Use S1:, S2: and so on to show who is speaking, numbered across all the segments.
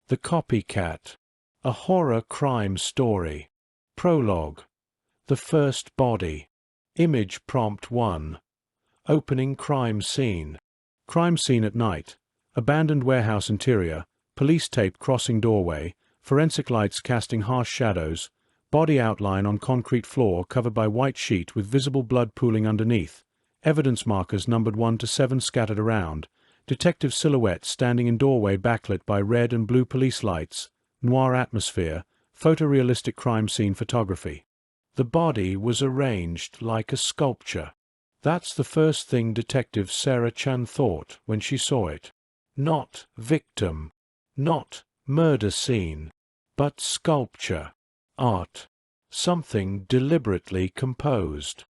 S1: The Copycat, a horror crime story. Prologue. The first body. Image prompt 1. Opening crime scene. Crime scene at night. Abandoned warehouse interior. Police tape crossing doorway. Forensic lights casting harsh shadows. Body outline on concrete floor covered by white sheet with visible blood pooling underneath. Evidence markers numbered 1 to 7 scattered around. Detective silhouette standing in doorway backlit by red and blue police lights. Noir atmosphere. Photorealistic crime scene photography. The body was arranged like a sculpture. That's the first thing Detective Sarah Chen thought when she saw it. Not victim. Not murder scene. But sculpture. Art. Something deliberately composed.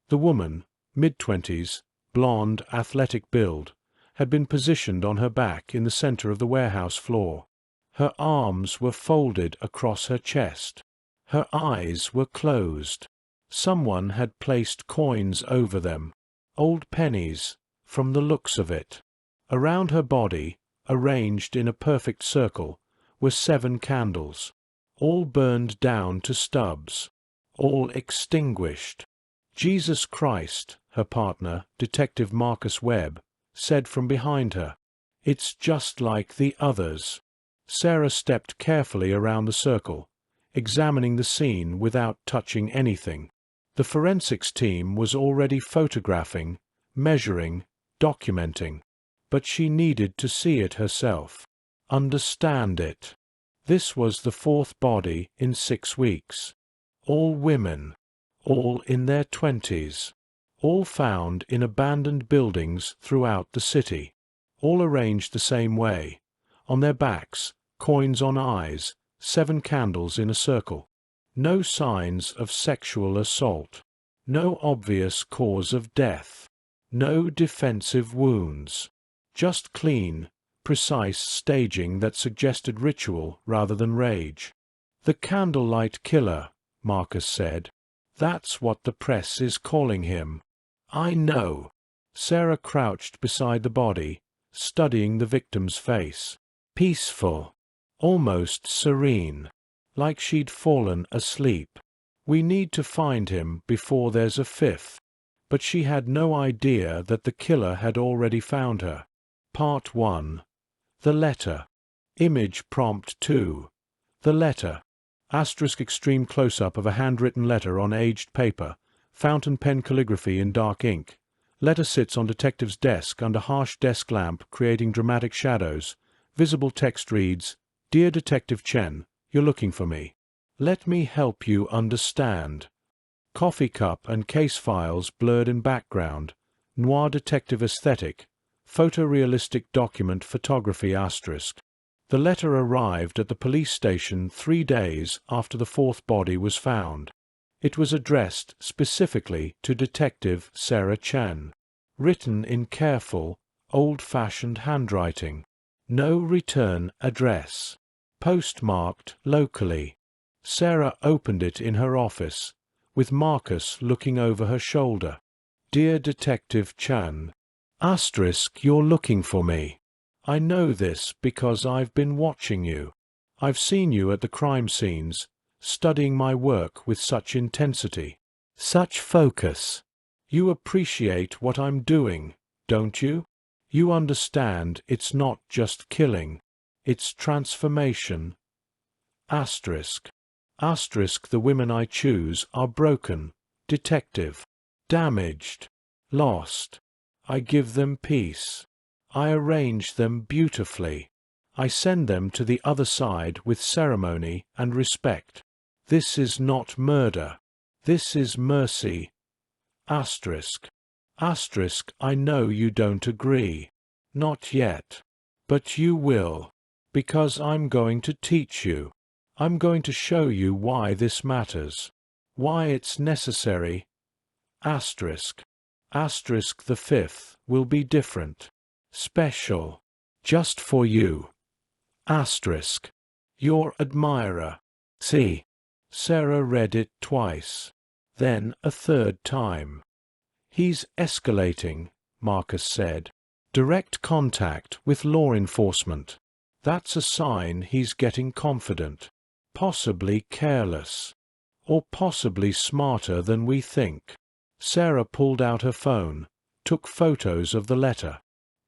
S1: The woman, mid-20s, blonde, athletic build, had been positioned on her back in the center of the warehouse floor. Her arms were folded across her chest. Her eyes were closed. Someone had placed coins over them. Old pennies, from the looks of it. Around her body, arranged in a perfect circle, were 7 candles. All burned down to stubs. All extinguished. Jesus Christ, her partner, Detective Marcus Webb, said from behind her. It's just like the others. Sarah stepped carefully around the circle, examining the scene without touching anything. The forensics team was already photographing, measuring, documenting. But she needed to see it herself. Understand it. This was the 4th body in 6 weeks. All women. All in their 20s. All found in abandoned buildings throughout the city. All arranged the same way. On their backs, coins on eyes, 7 candles in a circle. No signs of sexual assault. No obvious cause of death. No defensive wounds. Just clean, precise staging that suggested ritual rather than rage. The Candlelight Killer, Marcus said. That's what the press is calling him. I know. Sarah crouched beside the body, studying the victim's face. Peaceful. Almost serene. Like she'd fallen asleep. We need to find him before there's a 5th. But she had no idea that the killer had already found her. Part 1. The letter. Image prompt 2. The letter. Asterisk extreme close-up of a handwritten letter on aged paper. Fountain pen calligraphy in dark ink. Letter sits on detective's desk under harsh desk lamp creating dramatic shadows. Visible text reads, Dear Detective Chen, you're looking for me. Let me help you understand. Coffee cup and case files blurred in background. Noir detective aesthetic. Photorealistic document photography asterisk. The letter arrived at the police station 3 days after the 4th body was found. It was addressed specifically to Detective Sarah Chen. Written in careful, old-fashioned handwriting. No return address. Postmarked locally. Sarah opened it in her office, with Marcus looking over her shoulder. Dear Detective Chen. Asterisk, you're looking for me. I know this because I've been watching you. I've seen you at the crime scenes, studying my work with such intensity, such focus. You appreciate what I'm doing, don't you? You understand it's not just killing, it's transformation. Asterisk. Asterisk, the women I choose are broken, detective, damaged, lost. I give them peace. I arrange them beautifully. I send them to the other side with ceremony and respect. This is not murder. This is mercy. Asterisk. Asterisk, I know you don't agree. Not yet. But you will. Because I'm going to teach you. I'm going to show you why this matters. Why it's necessary. Asterisk. Asterisk, the 5th will be different. Special. Just for you. Asterisk. Your admirer. See. Sarah read it twice. Then a 3rd time. He's escalating, Marcus said. Direct contact with law enforcement. That's a sign he's getting confident, possibly careless, or possibly smarter than we think. Sarah pulled out her phone, took photos of the letter.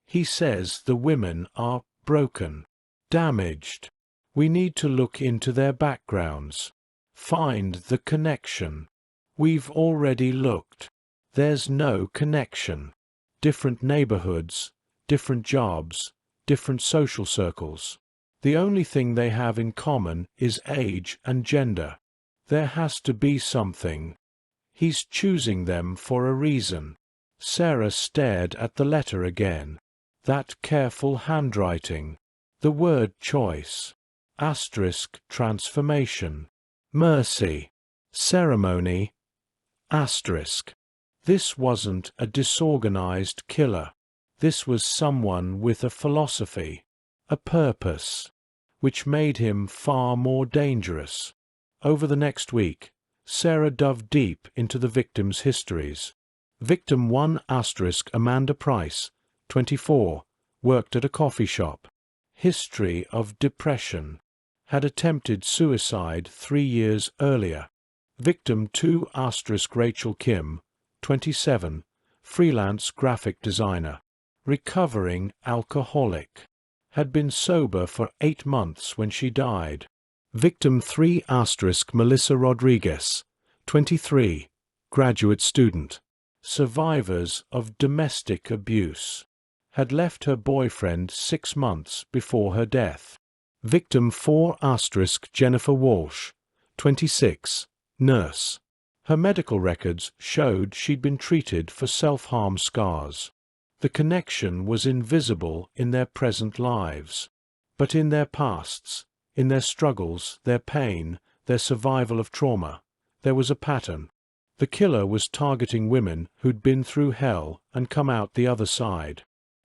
S1: He says the women are broken, damaged. We need to look into their backgrounds, find the connection. We've already looked. There's no connection. Different neighborhoods, different jobs, different social circles. The only thing they have in common is age and gender. There has to be something. He's choosing them for a reason. Sarah stared at the letter again. That careful handwriting. The word choice. Asterisk transformation. Mercy. Ceremony. Asterisk. This wasn't a disorganized killer. This was someone with a philosophy, a purpose, which made him far more dangerous. Over the next week, Sarah dove deep into the victims' histories. Victim 1 * Amanda Price, 24, worked at a coffee shop. History of depression. Had attempted suicide 3 years earlier. Victim 2 * Rachel Kim, 27, freelance graphic designer. Recovering alcoholic. Had been sober for 8 months when she died. Victim 3 * Melissa Rodriguez, 23, graduate student. Survivors of domestic abuse. Had left her boyfriend 6 months before her death. Victim 4 * Jennifer Walsh, 26, nurse. Her medical records showed she'd been treated for self-harm scars. The connection was invisible in their present lives, but in their pasts, in their struggles, their pain, their survival of trauma, there was a pattern. The killer was targeting women who'd been through hell and come out the other side.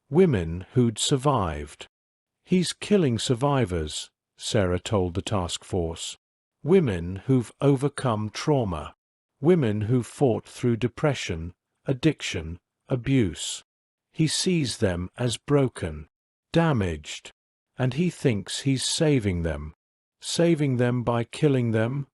S1: Women who'd survived. He's killing survivors, Sarah told the task force. Women who've overcome trauma. Women who've fought through depression, addiction, abuse. He sees them as broken, damaged, and he thinks he's saving them. Saving them by killing them?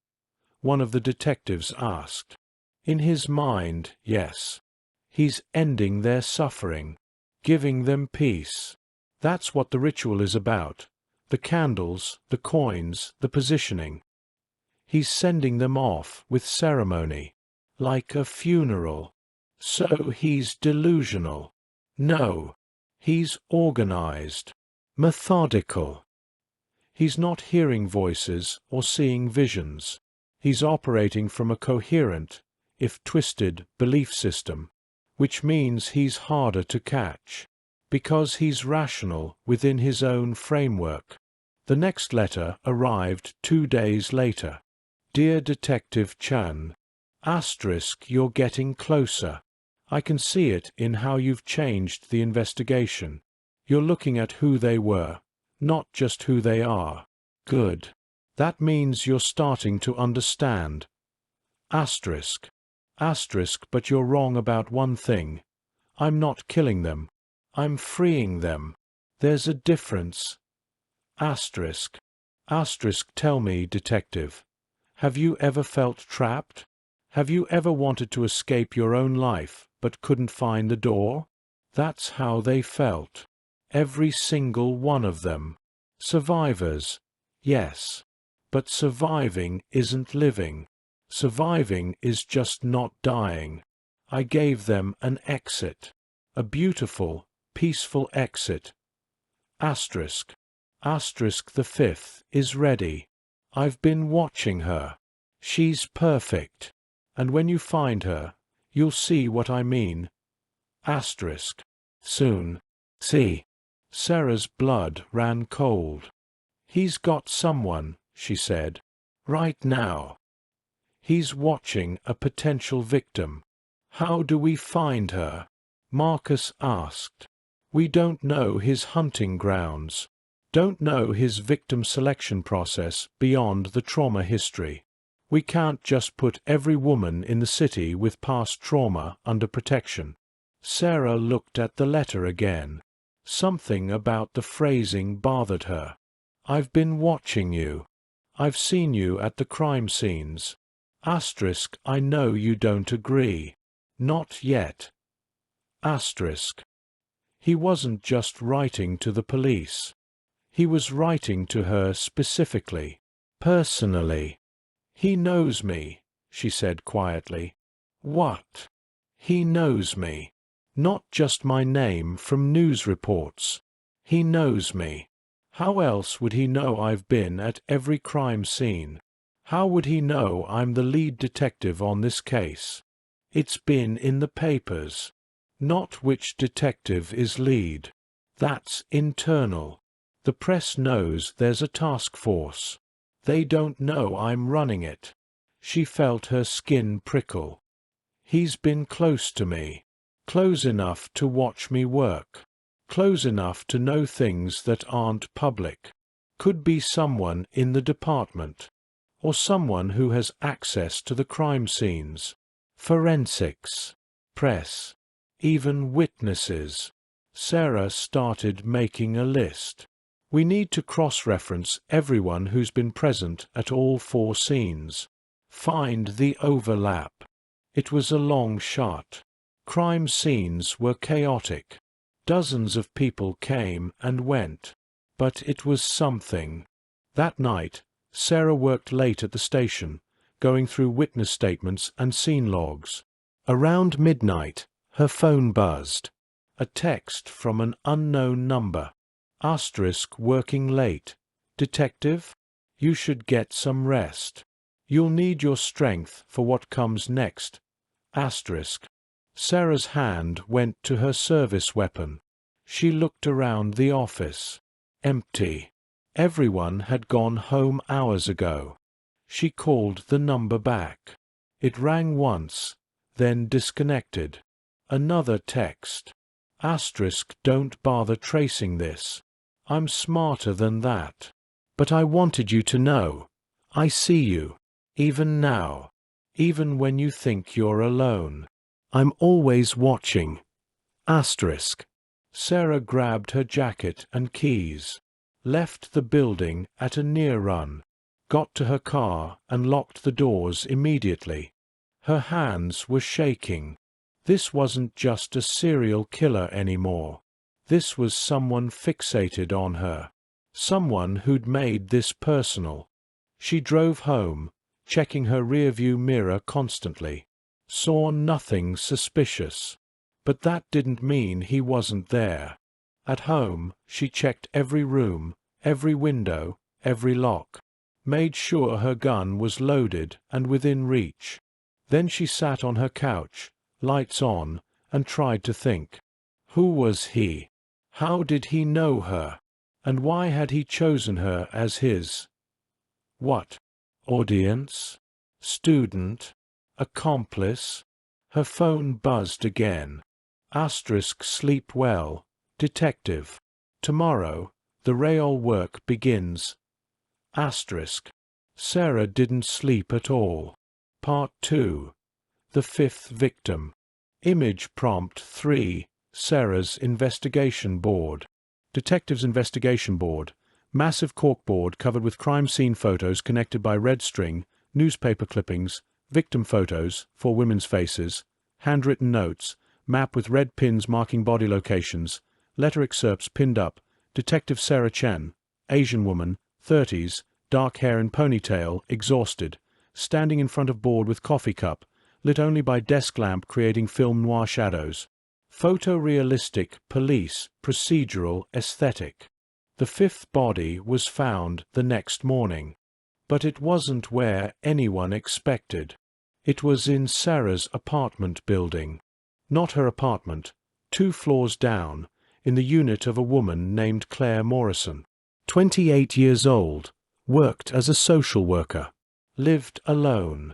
S1: One of the detectives asked. In his mind, yes. He's ending their suffering, giving them peace. That's what the ritual is about. The candles, the coins, the positioning. He's sending them off with ceremony, like a funeral. So he's delusional. No, he's organized, methodical. He's not hearing voices or seeing visions. He's operating from a coherent, if twisted, belief system, which means he's harder to catch, because he's rational within his own framework. The next letter arrived 2 days later. Dear Detective Chen, you're getting closer. I can see it in how you've changed the investigation. You're looking at who they were, not just who they are. Good. That means you're starting to understand. But you're wrong about one thing. I'm not killing them. I'm freeing them. There's a difference. Tell me, detective, have you ever felt trapped? Have you ever wanted to escape your own life but couldn't find the door? That's how they felt. Every single one of them. Survivors, yes. But surviving isn't living. Surviving is just not dying. I gave them an exit. A beautiful, peaceful exit. The 5th is ready. I've been watching her. She's perfect. And when you find her, you'll see what I mean. Soon. See. Sarah's blood ran cold. He's got someone, she said. Right now. He's watching a potential victim. How do we find her? Marcus asked. We don't know his hunting grounds. Don't know his victim selection process beyond the trauma history. We can't just put every woman in the city with past trauma under protection. Sarah looked at the letter again. Something about the phrasing bothered her. I've been watching you. I've seen you at the crime scenes. Asterisk, I know you don't agree. Not yet. Asterisk. He wasn't just writing to the police. He was writing to her specifically, personally. He knows me, she said quietly. What? He knows me. Not just my name from news reports. He knows me. How else would he know I've been at every crime scene? How would he know I'm the lead detective on this case? It's been in the papers. Not which detective is lead. That's internal. The press knows there's a task force. They don't know I'm running it. She felt her skin prickle. He's been close to me. Close enough to watch me work. Close enough to know things that aren't public. Could be someone in the department. Or someone who has access to the crime scenes. Forensics. Press. Even witnesses. Sarah started making a list. We need to cross-reference everyone who's been present at all 4 scenes. Find the overlap. It was a long shot. Crime scenes were chaotic. Dozens of people came and went. But it was something. That night, Sarah worked late at the station, going through witness statements and scene logs. Around midnight, her phone buzzed. A text from an unknown number. Asterisk, working late. Detective, you should get some rest. You'll need your strength for what comes next. Asterisk. Sarah's hand went to her service weapon. She looked around the office. Empty. Everyone had gone home hours ago. She called the number back. It rang once, then disconnected. Another text. Asterisk, don't bother tracing this. I'm smarter than that. But I wanted you to know. I see you. Even now. Even when you think you're alone. I'm always watching. Asterisk. Sarah grabbed her jacket and keys. Left the building at a near run. Got to her car and locked the doors immediately. Her hands were shaking. This wasn't just a serial killer anymore. This was someone fixated on her. Someone who'd made this personal. She drove home, checking her rearview mirror constantly. Saw nothing suspicious. But that didn't mean he wasn't there. At home, she checked every room, every window, every lock. Made sure her gun was loaded and within reach. Then she sat on her couch, lights on, and tried to think. Who was he? How did he know her? And why had he chosen her as his? What? Audience? Student? Accomplice? Her phone buzzed again. Asterisk, sleep well. Detective. Tomorrow, the real work begins. Asterisk. Sarah didn't sleep at all. Part 2. The 5th victim. Image prompt 3. Sarah's investigation board. Detective's investigation board. Massive corkboard covered with crime scene photos connected by red string, newspaper clippings, victim photos, 4 women's faces, handwritten notes, map with red pins marking body locations, letter excerpts pinned up, Detective Sarah Chen, Asian woman, 30s, dark hair in ponytail, exhausted, standing in front of board with coffee cup, lit only by desk lamp creating film noir shadows. Photorealistic, police, procedural, aesthetic. The 5th body was found the next morning. But it wasn't where anyone expected. It was in Sarah's apartment building. Not her apartment, 2 floors down, in the unit of a woman named Claire Morrison. 28 years old, worked as a social worker, lived alone,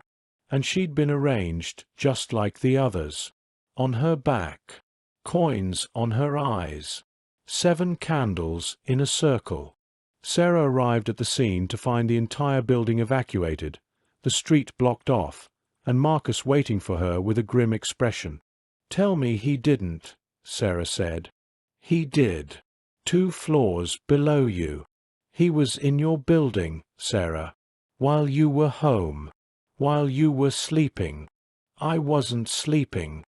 S1: and she'd been arranged just like the others. On her back, coins on her eyes, 7 candles in a circle. Sarah arrived at the scene to find the entire building evacuated, the street blocked off, and Marcus waiting for her with a grim expression. "Tell me he didn't," Sarah said. "He did. 2 floors below you. He was in your building, Sarah. While you were home. While you were sleeping. I wasn't sleeping.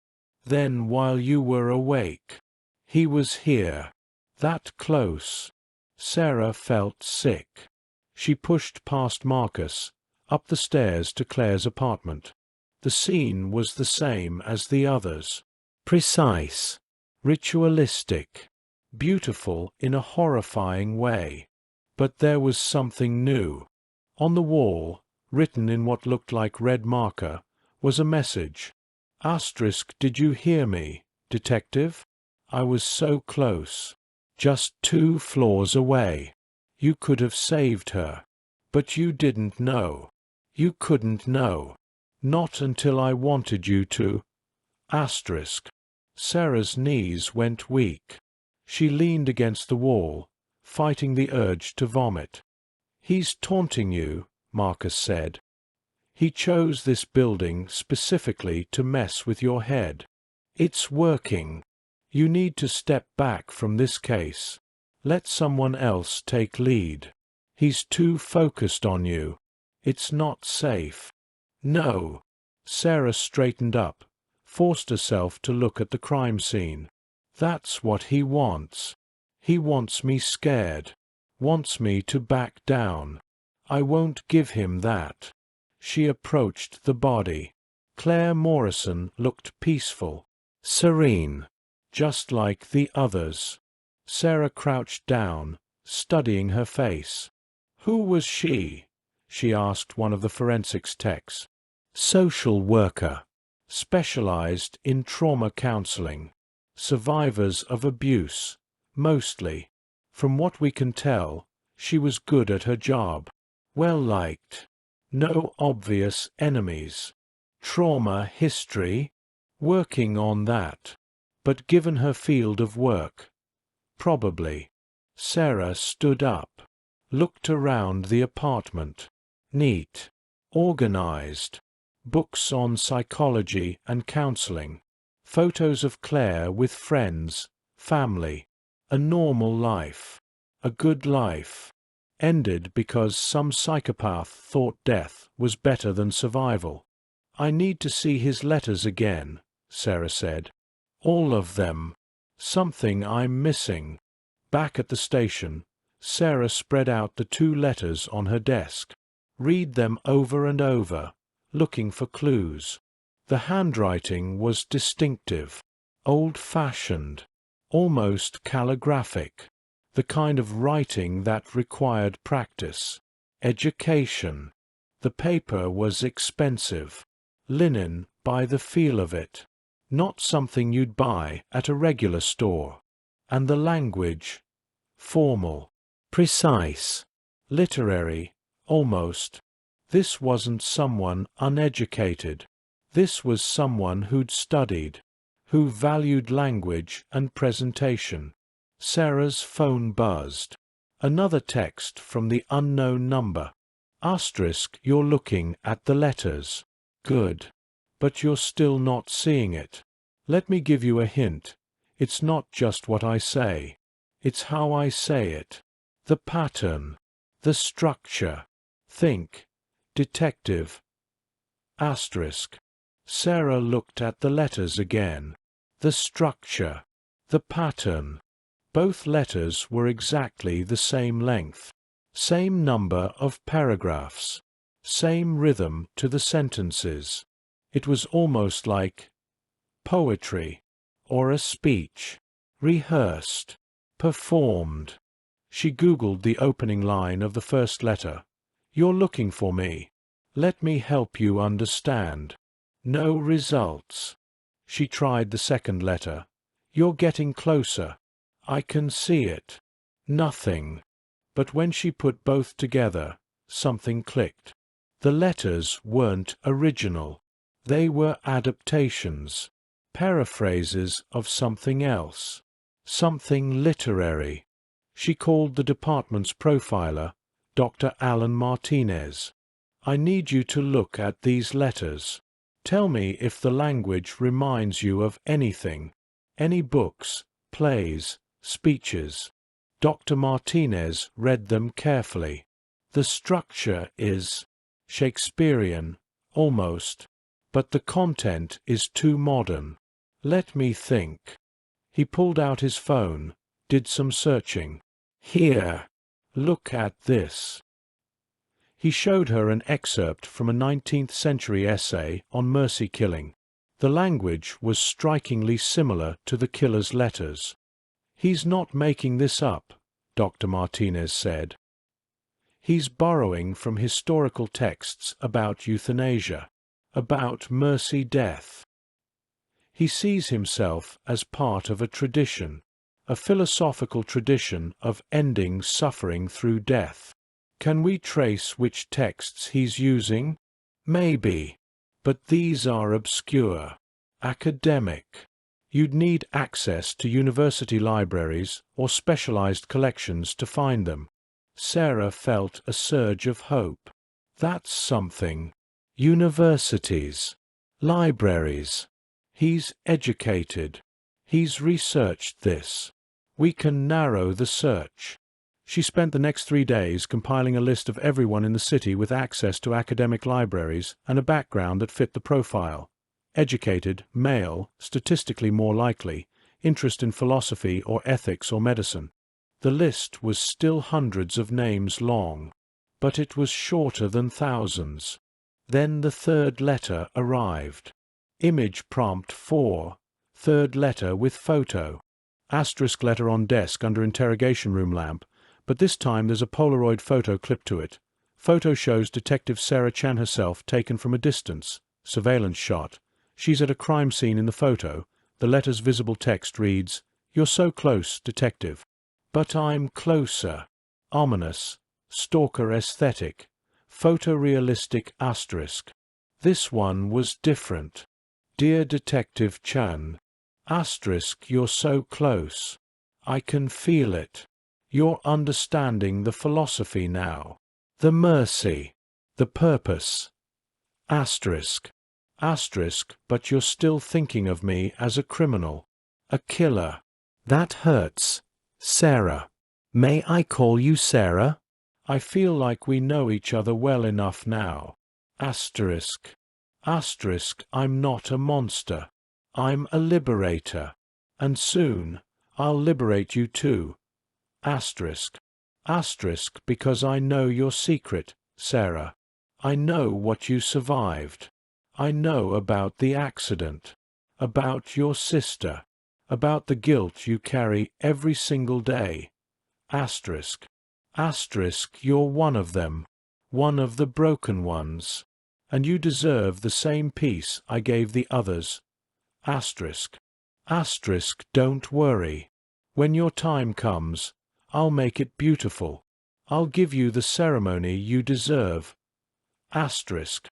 S1: Then while you were awake. He was here. That close. Sarah felt sick. She pushed past Marcus, up the stairs to Claire's apartment. The scene was the same as the others. Precise. Ritualistic. Beautiful in a horrifying way. But there was something new. On the wall, written in what looked like red marker, was a message. Asterisk, did you hear me, detective? I was so close. Just 2 floors away. You could have saved her. But you didn't know. You couldn't know. Not until I wanted you to. Asterisk. Sarah's knees went weak. She leaned against the wall, fighting the urge to vomit. He's taunting you, Marcus said. He chose this building specifically to mess with your head. It's working. You need to step back from this case. Let someone else take lead. He's too focused on you. It's not safe. No. Sarah straightened up, forced herself to look at the crime scene. That's what he wants. He wants me scared. Wants me to back down. I won't give him that. She approached the body. Claire Morrison looked peaceful, serene, just like the others. Sarah crouched down, studying her face. Who was she? She asked one of the forensics techs. Social worker. Specialized in trauma counseling. Survivors of abuse, mostly. From what we can tell, she was good at her job. Well liked. No obvious enemies. Trauma history? Working on that. But given her field of work? Probably. Sarah stood up. Looked around the apartment. Neat. Organized. Books on psychology and counseling. Photos of Claire with friends, family. A normal life. A good life. Ended because some psychopath thought death was better than survival. I need to see his letters again, Sarah said. All of them. Something I'm missing. Back at the station, Sarah spread out the 2 letters on her desk. Read them over and over, looking for clues. The handwriting was distinctive, old-fashioned, almost calligraphic. The kind of writing that required practice, education. The paper was expensive, linen by the feel of it, not something you'd buy at a regular store. And the language, formal, precise, literary, almost. This wasn't someone uneducated. This was someone who'd studied, who valued language and presentation. Sarah's phone buzzed. Another text from the unknown number. Asterisk, you're looking at the letters. Good. But you're still not seeing it. Let me give you a hint. It's not just what I say. It's how I say it. The pattern. The structure. Think. Detective. Asterisk. Sarah looked at the letters again. The structure. The pattern. Both letters were exactly the same length. Same number of paragraphs. Same rhythm to the sentences. It was almost like poetry, or a speech, rehearsed, performed. She Googled the opening line of the first letter. You're looking for me. Let me help you understand. No results. She tried the second letter. You're getting closer. I can see it. Nothing. But when she put both together, something clicked. The letters weren't original. They were adaptations, paraphrases of something else, something literary. She called the department's profiler, Dr. Alan Martinez. I need you to look at these letters. Tell me if the language reminds you of anything, any books, plays, speeches. Dr. Martinez read them carefully. The structure is Shakespearean, almost, but the content is too modern. Let me think. He pulled out his phone, did some searching. Here, look at this. He showed her an excerpt from a 19th-century essay on mercy killing. The language was strikingly similar to the killer's letters. He's not making this up, Dr. Martinez said. He's borrowing from historical texts about euthanasia, about mercy death. He sees himself as part of a tradition, a philosophical tradition of ending suffering through death. Can we trace which texts he's using? Maybe. But these are obscure, academic. You'd need access to university libraries or specialized collections to find them. Sarah felt a surge of hope. That's something. Universities. Libraries. He's educated. He's researched this. We can narrow the search. She spent the next 3 days compiling a list of everyone in the city with access to academic libraries and a background that fit the profile. Educated, male, statistically more likely, interest in philosophy or ethics or medicine. The list was still hundreds of names long, but it was shorter than thousands. Then the third letter arrived. Image prompt 4, third letter with photo. Asterisk letter on desk under interrogation room lamp, but this time there's a Polaroid photo clipped to it. Photo shows Detective Sarah Chen herself taken from a distance. Surveillance shot. She's at a crime scene in the photo. The letter's visible text reads, "You're so close, detective." But I'm closer. Ominous. Stalker aesthetic. Photorealistic asterisk. This one was different. Dear Detective Chen. Asterisk, you're so close. I can feel it. You're understanding the philosophy now. The mercy. The purpose. Asterisk. Asterisk, but you're still thinking of me as a criminal. A killer. That hurts. Sarah. May I call you Sarah? I feel like we know each other well enough now. Asterisk. Asterisk, I'm not a monster. I'm a liberator. And soon, I'll liberate you too. Asterisk. Asterisk, because I know your secret, Sarah. I know what you survived. I know about the accident. About your sister. About the guilt you carry every single day. Asterisk. Asterisk, you're one of them. One of the broken ones. And you deserve the same peace I gave the others. Asterisk. Asterisk, don't worry. When your time comes, I'll make it beautiful. I'll give you the ceremony you deserve. Asterisk.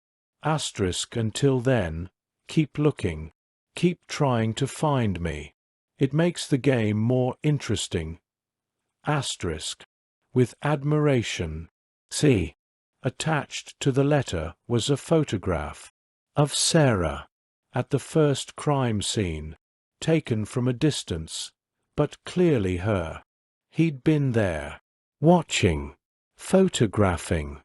S1: Asterisk, until then, keep looking. Keep trying to find me. It makes the game more interesting. Asterisk. With admiration. See. Attached to the letter was a photograph of Sarah at the first crime scene, taken from a distance, but clearly her. He'd been there, watching, photographing,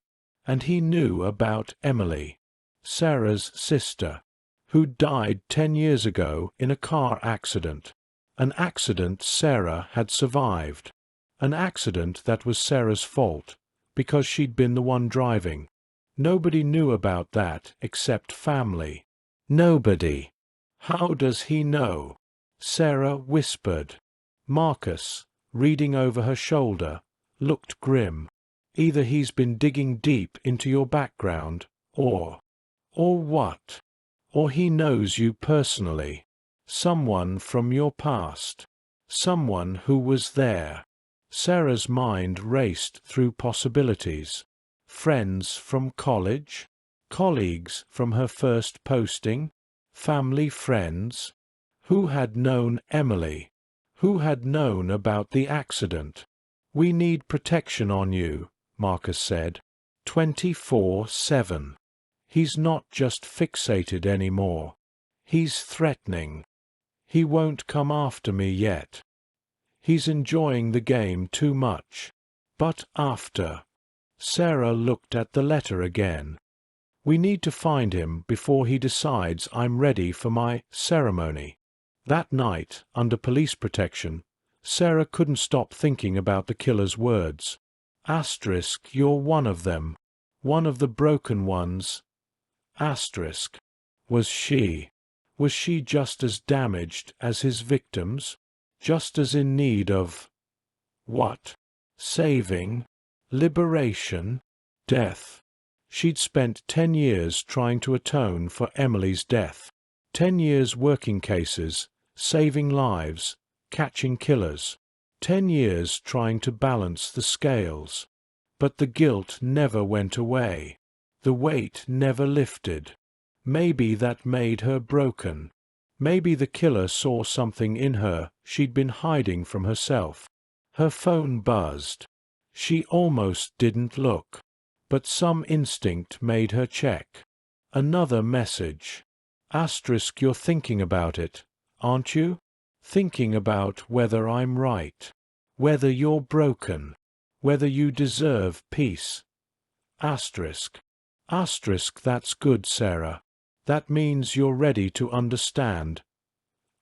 S1: and he knew about Emily, Sarah's sister, who died 10 years ago in a car accident, an accident Sarah had survived, an accident that was Sarah's fault, because she'd been the one driving. Nobody knew about that except family. Nobody. How does he know? Sarah whispered. Marcus, reading over her shoulder, looked grim. Either he's been digging deep into your background, or what? Or he knows you personally. Someone from your past. Someone who was there. Sarah's mind raced through possibilities. Friends from college? Colleagues from her first posting? Family friends? Who had known Emily? Who had known about the accident? We need protection on you, Marcus said. 24/7. He's not just fixated anymore. He's threatening. He won't come after me yet. He's enjoying the game too much. But after. Sarah looked at the letter again. We need to find him before he decides I'm ready for my ceremony. That night, under police protection, Sarah couldn't stop thinking about the killer's words. Asterisk, you're one of them. One of the broken ones. Asterisk. Was she just as damaged as his victims? Just as in need of what? Saving? Liberation? Death? She'd spent 10 years trying to atone for Emily's death. 10 years working cases, saving lives, catching killers. 10 years trying to balance the scales. But the guilt never went away. The weight never lifted. Maybe that made her broken. Maybe the killer saw something in her she'd been hiding from herself. Her phone buzzed. She almost didn't look. But some instinct made her check. Another message. Asterisk, you're thinking about it, aren't you? Thinking about whether I'm right. Whether you're broken. Whether you deserve peace. Asterisk. Asterisk, that's good, Sarah. That means you're ready to understand.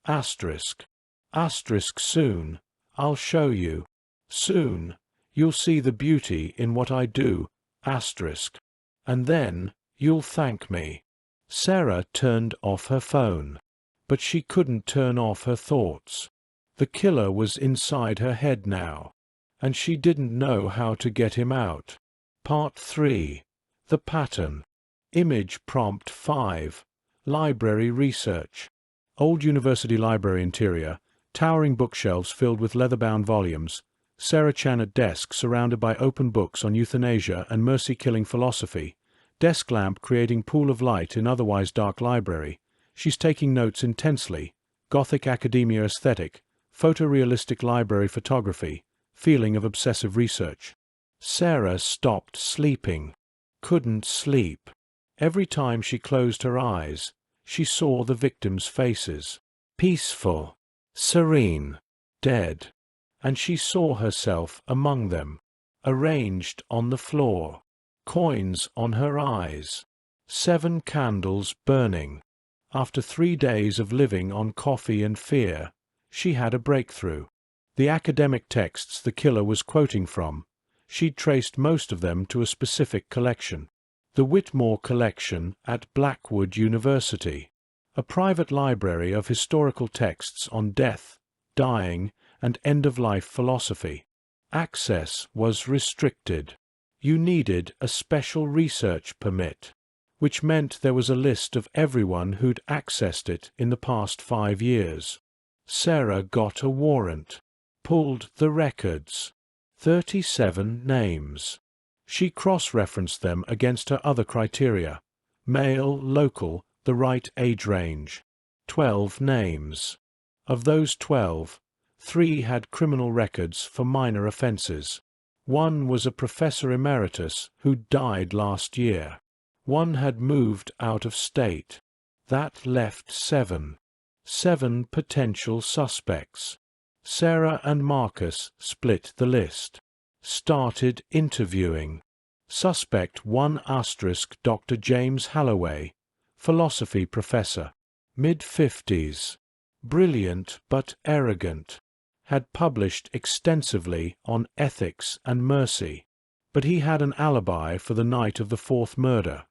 S1: Asterisk. Asterisk, soon. I'll show you. Soon. You'll see the beauty in what I do. Asterisk. And then, you'll thank me. Sarah turned off her phone. But she couldn't turn off her thoughts. The killer was inside her head now. And she didn't know how to get him out. Part 3. The Pattern. Image Prompt 5. Library Research. Old University Library interior. Towering bookshelves filled with leather-bound volumes. Sarah Chen at desk surrounded by open books on euthanasia and mercy-killing philosophy. Desk lamp creating pool of light in otherwise dark library. She's taking notes intensely. Gothic academia aesthetic. Photorealistic library photography. Feeling of obsessive research. Sarah stopped sleeping. Couldn't sleep. Every time she closed her eyes, she saw the victims' faces. Peaceful. Serene. Dead. And she saw herself among them. Arranged on the floor. Coins on her eyes. 7 candles burning. After 3 days of living on coffee and fear, she had a breakthrough. The academic texts the killer was quoting from, she'd traced most of them to a specific collection. The Whitmore Collection at Blackwood University, a private library of historical texts on death, dying, and end-of-life philosophy. Access was restricted. You needed a special research permit, which meant there was a list of everyone who'd accessed it in the past 5 years. Sarah got a warrant. Pulled the records. 37 names. She cross-referenced them against her other criteria. Male, local, the right age range. 12 names. Of those 12, 3 had criminal records for minor offenses. 1 was a professor emeritus who died last year. 1 had moved out of state. That left 7. 7 potential suspects. Sarah and Marcus split the list. Started interviewing. Suspect 1 asterisk Dr. James Halloway, philosophy professor, mid-50s, brilliant but arrogant, had published extensively on ethics and mercy, but he had an alibi for the night of the 4th murder.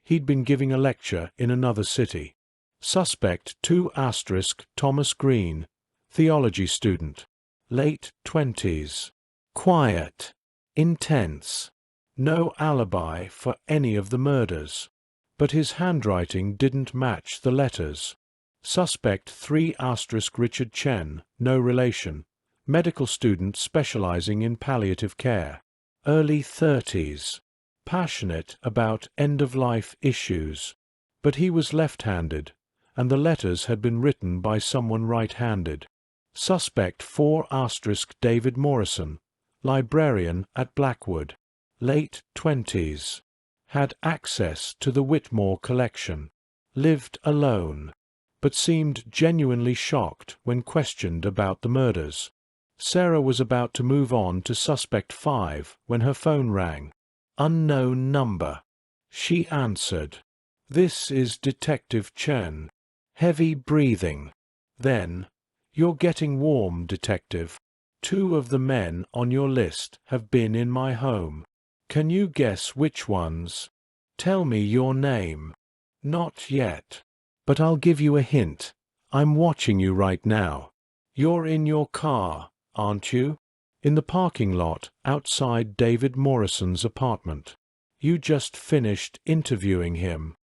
S1: He'd been giving a lecture in another city. Suspect 2 asterisk Thomas Green, theology student, late 20s, quiet, intense, no alibi for any of the murders, but his handwriting didn't match the letters. Suspect 3 asterisk Richard Chen, no relation, medical student specializing in palliative care, early 30s, passionate about end-of-life issues, but he was left-handed, and the letters had been written by someone right-handed. Suspect 4 asterisk David Morrison, librarian at Blackwood, late 20s, had access to the Whitmore collection, lived alone, but seemed genuinely shocked when questioned about the murders. Sarah was about to move on to suspect 5 when her phone rang. Unknown number. She answered. "This is Detective Chen." Heavy breathing. Then, "You're getting warm, Detective. 2 of the men on your list have been in my home. Can you guess which ones? Tell me your name." "Not yet. But I'll give you a hint. I'm watching you right now. You're in your car, aren't you? In the parking lot outside David Morrison's apartment. You just finished interviewing him.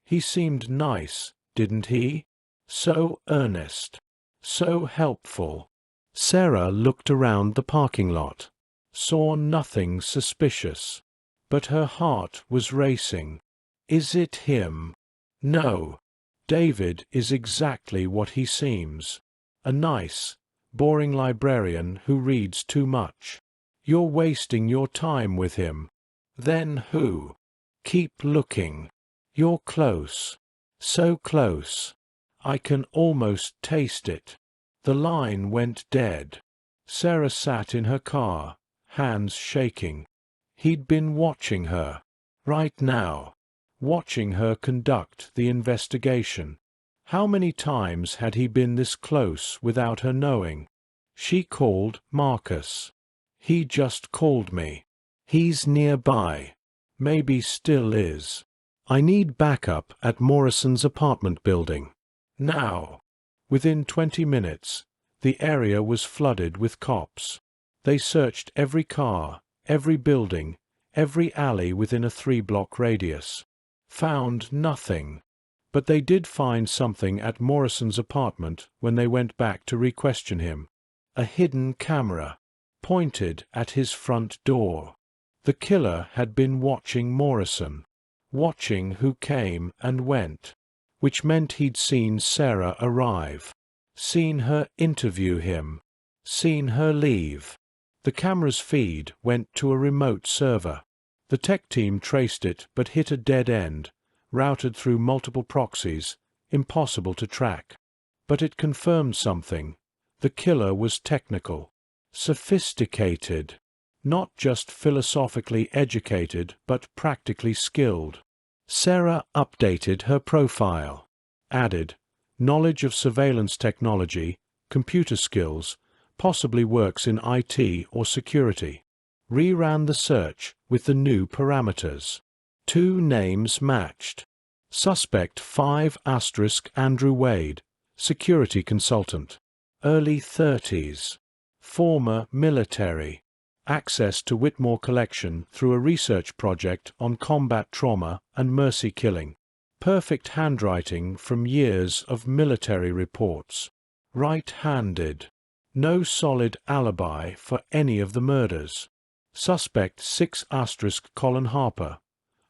S1: He seemed nice, didn't he? So earnest. So helpful." Sarah looked around the parking lot, saw nothing suspicious, but her heart was racing. Is it him? No. David is exactly what he seems. A nice, boring librarian who reads too much. You're wasting your time with him. Then who? Keep looking. You're close. So close. I can almost taste it. The line went dead. Sarah sat in her car, hands shaking. He'd been watching her. Right now. Watching her conduct the investigation. How many times had he been this close without her knowing? She called Marcus. He just called me. He's nearby. Maybe still is. I need backup at Morrison's apartment building. Now. Within 20 minutes, the area was flooded with cops. They searched every car, every building, every alley within a 3-block radius. Found nothing. But they did find something at Morrison's apartment when they went back to re-question him. A hidden camera, pointed at his front door. The killer had been watching Morrison, watching who came and went, which meant he'd seen Sarah arrive, seen her interview him, seen her leave. The camera's feed went to a remote server. The tech team traced it but hit a dead end, routed through multiple proxies, impossible to track. But it confirmed something. The killer was technical, sophisticated, not just philosophically educated but practically skilled. Sarah updated her profile, added knowledge of surveillance technology, computer skills, possibly works in IT or security. Reran the search with the new parameters. 2 names matched. Suspect 5 * Andrew Wade, security consultant. Early 30s. Former military. Access to Whitmore collection through a research project on combat trauma and mercy killing. Perfect handwriting from years of military reports. Right-handed. No solid alibi for any of the murders. Suspect 6 * Colin Harper,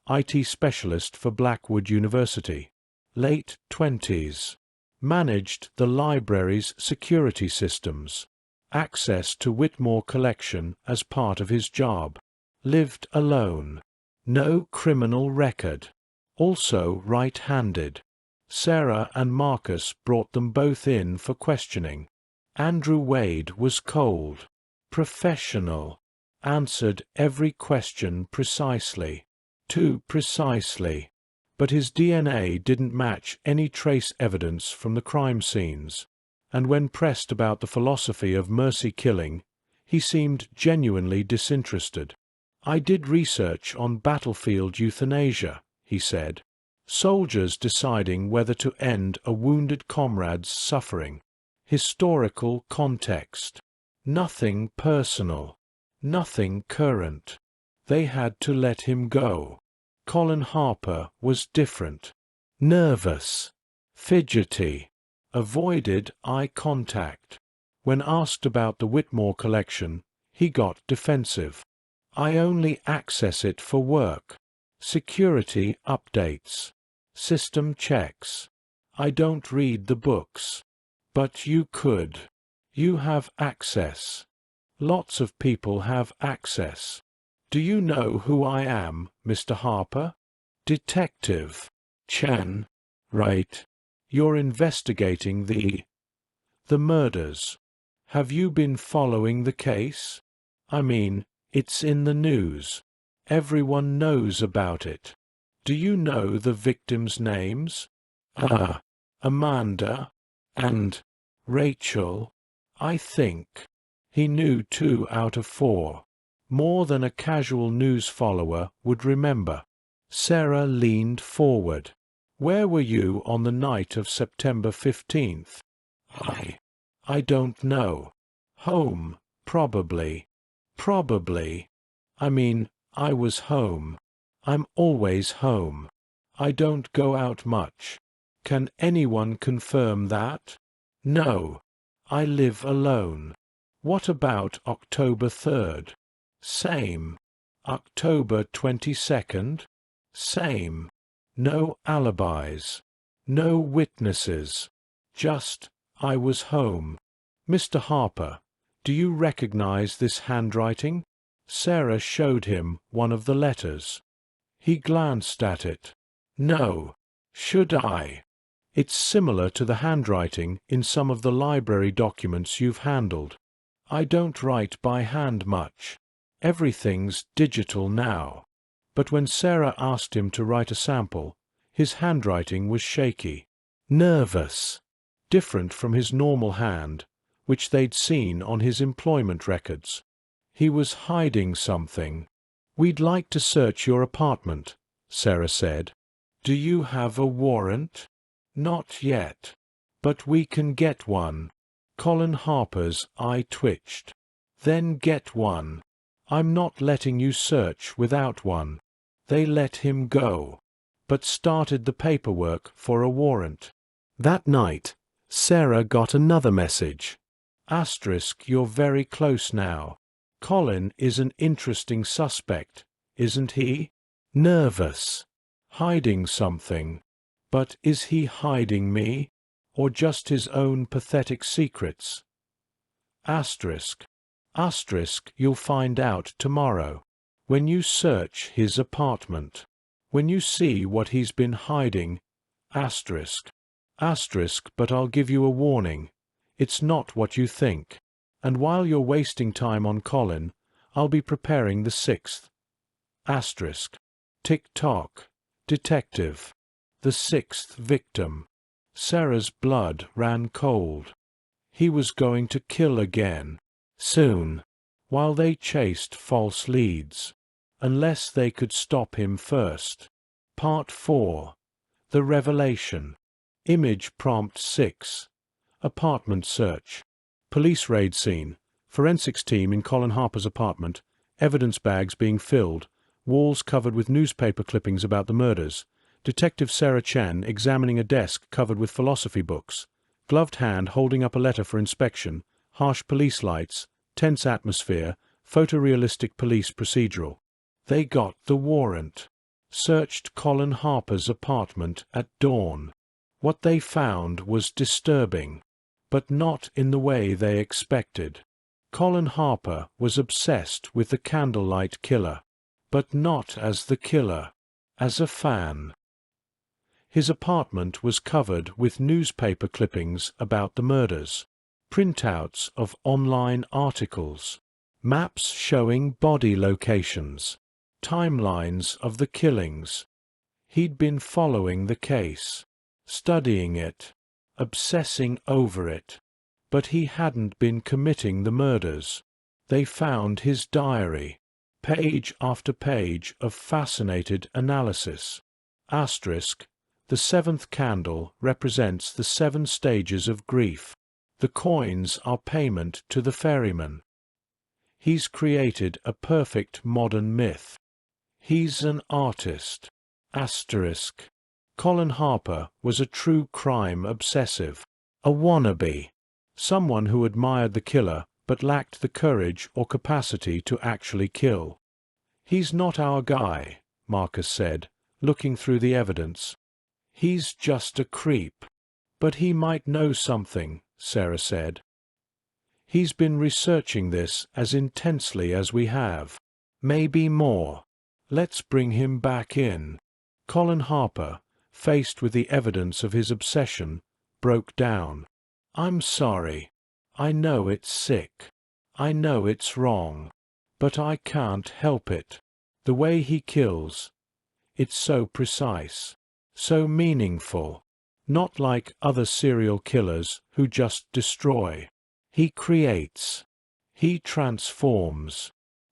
S1: IT specialist for Blackwood University. Late 20s. Managed the library's security systems. Access to Whitmore collection as part of his job. Lived alone. No criminal record. Also right-handed. Sarah and Marcus brought them both in for questioning. Andrew Wade was cold. Professional. Answered every question precisely. Too precisely. But his DNA didn't match any trace evidence from the crime scenes. And when pressed about the philosophy of mercy killing, he seemed genuinely disinterested. "I did research on battlefield euthanasia," he said. Soldiers deciding whether to end a wounded comrade's suffering. Historical context. Nothing personal. Nothing current. They had to let him go. Colin Harper was different. Nervous. Fidgety. Avoided eye contact. When asked about the Whitmore collection, he got defensive. "I only access it for work. Security updates. System checks. I don't read the books." "But you could. You have access. Lots of people have access. Do you know who I am, Mr. Harper?" "Detective Chen." "Right. You're investigating the murders. Have you been following the case? I mean, it's in the news. Everyone knows about it. Do you know the victims' names? Amanda and Rachel, I think. He knew 2 out of 4. More than a casual news follower would remember. Sarah leaned forward. Where were you on the night of September 15th? I don't know. Home, probably. Probably. I mean, I was home. I'm always home. I don't go out much. Can anyone confirm that? No. I live alone. What about October 3rd? Same. October 22nd? Same. No alibis. No witnesses. Just, I was home. Mr. Harper, do you recognize this handwriting? Sarah showed him one of the letters. He glanced at it. No. Should I? It's similar to the handwriting in some of the library documents you've handled. I don't write by hand much. Everything's digital now. But when Sarah asked him to write a sample, his handwriting was shaky, nervous, different from his normal hand, which they'd seen on his employment records. He was hiding something. We'd like to search your apartment, Sarah said. Do you have a warrant? Not yet. But we can get one. Colin Harper's eye twitched. Then get one. I'm not letting you search without one. They let him go, but started the paperwork for a warrant. That night, Sarah got another message. You're very close now. Colin is an interesting suspect, isn't he? Nervous. Hiding something. But is he hiding me, or just his own pathetic secrets? You'll find out tomorrow, when you search his apartment, when you see what he's been hiding. But I'll give you a warning. It's not what you think. And while you're wasting time on Colin, I'll be preparing the 6th. Tick-tock. Detective. The 6th victim. Sarah's blood ran cold. He was going to kill again. Soon. While they chased false leads. Unless they could stop him first. Part 4. The Revelation. Image prompt 6. Apartment search. Police raid scene. Forensics team in Colin Harper's apartment. Evidence bags being filled. Walls covered with newspaper clippings about the murders. Detective Sarah Chen examining a desk covered with philosophy books. Gloved hand holding up a letter for inspection. Harsh police lights. Tense atmosphere. Photorealistic police procedural. They got the warrant. Searched Colin Harper's apartment at dawn. What they found was disturbing, but not in the way they expected. Colin Harper was obsessed with the Candlelight Killer, but not as the killer, as a fan. His apartment was covered with newspaper clippings about the murders, printouts of online articles, maps showing body locations, timelines of the killings. He'd been following the case, studying it, obsessing over it, but he hadn't been committing the murders. They found his diary, page after page of fascinated analysis. The 7th candle represents the 7 stages of grief. The coins are payment to the ferryman. He's created a perfect modern myth. He's an artist. Colin Harper was a true crime obsessive, a wannabe, someone who admired the killer but lacked the courage or capacity to actually kill. He's not our guy, Marcus said, looking through the evidence. He's just a creep. But he might know something, Sarah said. He's been researching this as intensely as we have. Maybe more. Let's bring him back in. Colin Harper, faced with the evidence of his obsession, broke down. I'm sorry. I know it's sick. I know it's wrong. But I can't help it. The way he kills, it's so precise, so meaningful. Not like other serial killers who just destroy. He creates. He transforms.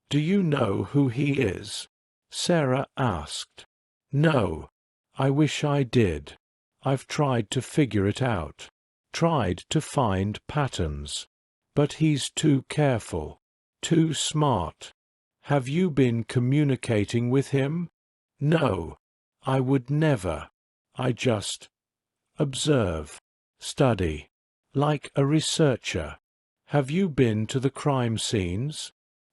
S1: Do you know who he is? Sarah asked. No. I wish I did. I've tried to figure it out. Tried to find patterns. But he's too careful. Too smart. Have you been communicating with him? No. I would never. I just observe. Study. Like a researcher. Have you been to the crime scenes?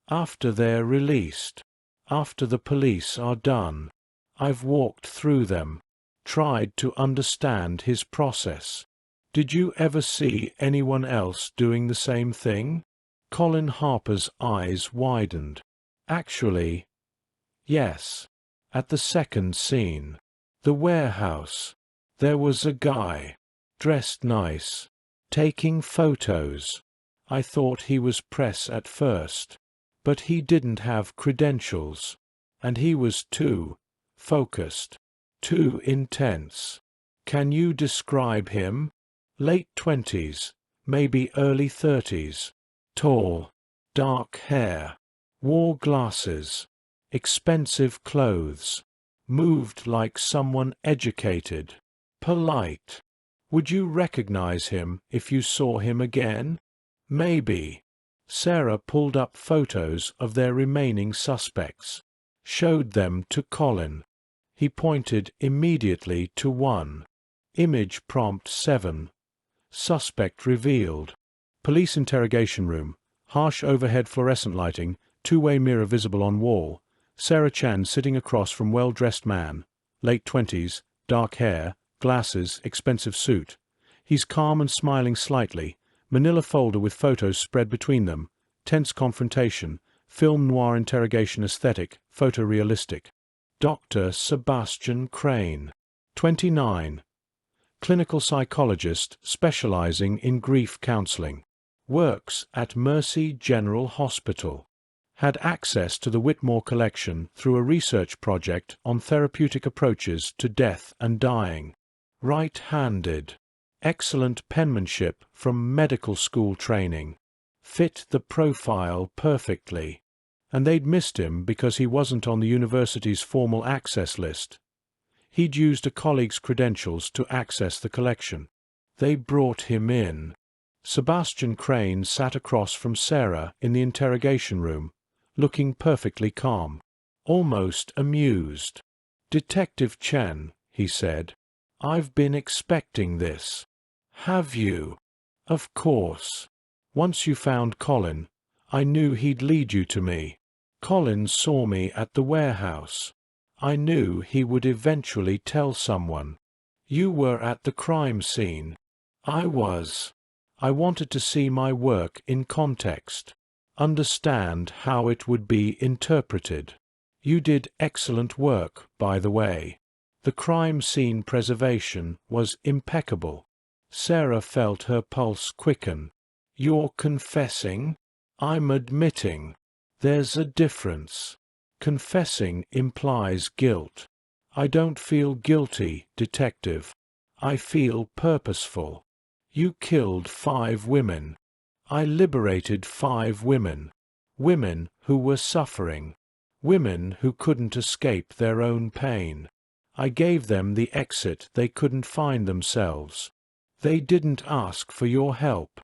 S1: After they're released. After the police are done. I've walked through them. Tried to understand his process. Did you ever see anyone else doing the same thing? Colin Harper's eyes widened. Actually, yes. At the second scene. The warehouse. There was a guy. Dressed nice. Taking photos. I thought he was press at first. But he didn't have credentials. And he was too focused. Too intense. Can you describe him? Late 20s, maybe early 30s. Tall. Dark hair. Wore glasses. Expensive clothes. Moved like someone educated. Polite. Would you recognize him if you saw him again? Maybe. Sarah pulled up photos of their remaining suspects. Showed them to Colin. He pointed immediately to one. Image prompt 7. Suspect revealed. Police interrogation room. Harsh overhead fluorescent lighting. Two-way mirror visible on wall. Sarah Chen sitting across from well-dressed man. Late 20s. Dark hair. Glasses. Expensive suit. He's calm and smiling slightly. Manila folder with photos spread between them. Tense confrontation. Film noir interrogation aesthetic. Photorealistic. Dr. Sebastian Crane. 29. Clinical psychologist specializing in grief counseling. Works at Mercy General Hospital. Had access to the Whitmore collection through a research project on therapeutic approaches to death and dying. Right-handed. Excellent penmanship from medical school training. Fit the profile perfectly. And they'd missed him because he wasn't on the university's formal access list. He'd used a colleague's credentials to access the collection. They brought him in. Sebastian Crane sat across from Sarah in the interrogation room, looking perfectly calm, almost amused. "Detective Chen," he said, "I've been expecting this." "Have you?" "Of course. Once you found Colin, I knew he'd lead you to me. Colin saw me at the warehouse. I knew he would eventually tell someone. You were at the crime scene. I was. I wanted to see my work in context, understand how it would be interpreted. You did excellent work, by the way. The crime scene preservation was impeccable." Sarah felt her pulse quicken. "You're confessing?" "I'm admitting. There's a difference. Confessing implies guilt. I don't feel guilty, detective. I feel purposeful. You killed 5 women. I liberated 5 women. Women who were suffering. Women who couldn't escape their own pain. I gave them the exit they couldn't find themselves. They didn't ask for your help.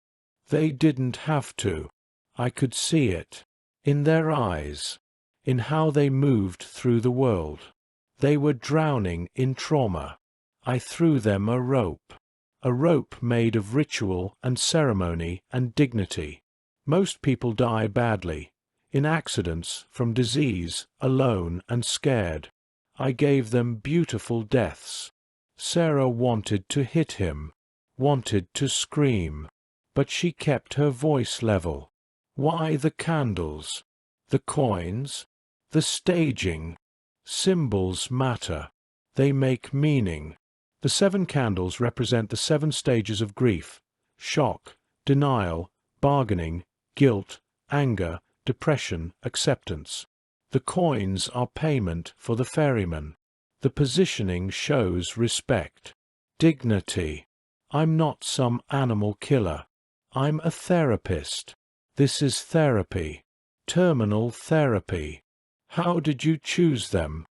S1: They didn't have to. I could see it. In their eyes. In how they moved through the world. They were drowning in trauma. I threw them a rope. A rope made of ritual and ceremony and dignity. Most people die badly. In accidents, from disease, alone and scared. I gave them beautiful deaths. Sarah wanted to hit him. Wanted to scream. But she kept her voice level. Why the candles? The coins? The staging? Symbols matter. They make meaning. The 7 candles represent the 7 stages of grief: shock, denial, bargaining, guilt, anger, depression, acceptance. The coins are payment for the ferryman. The positioning shows respect. Dignity. I'm not some animal killer. I'm a therapist. This is therapy. Terminal therapy. How did you choose them?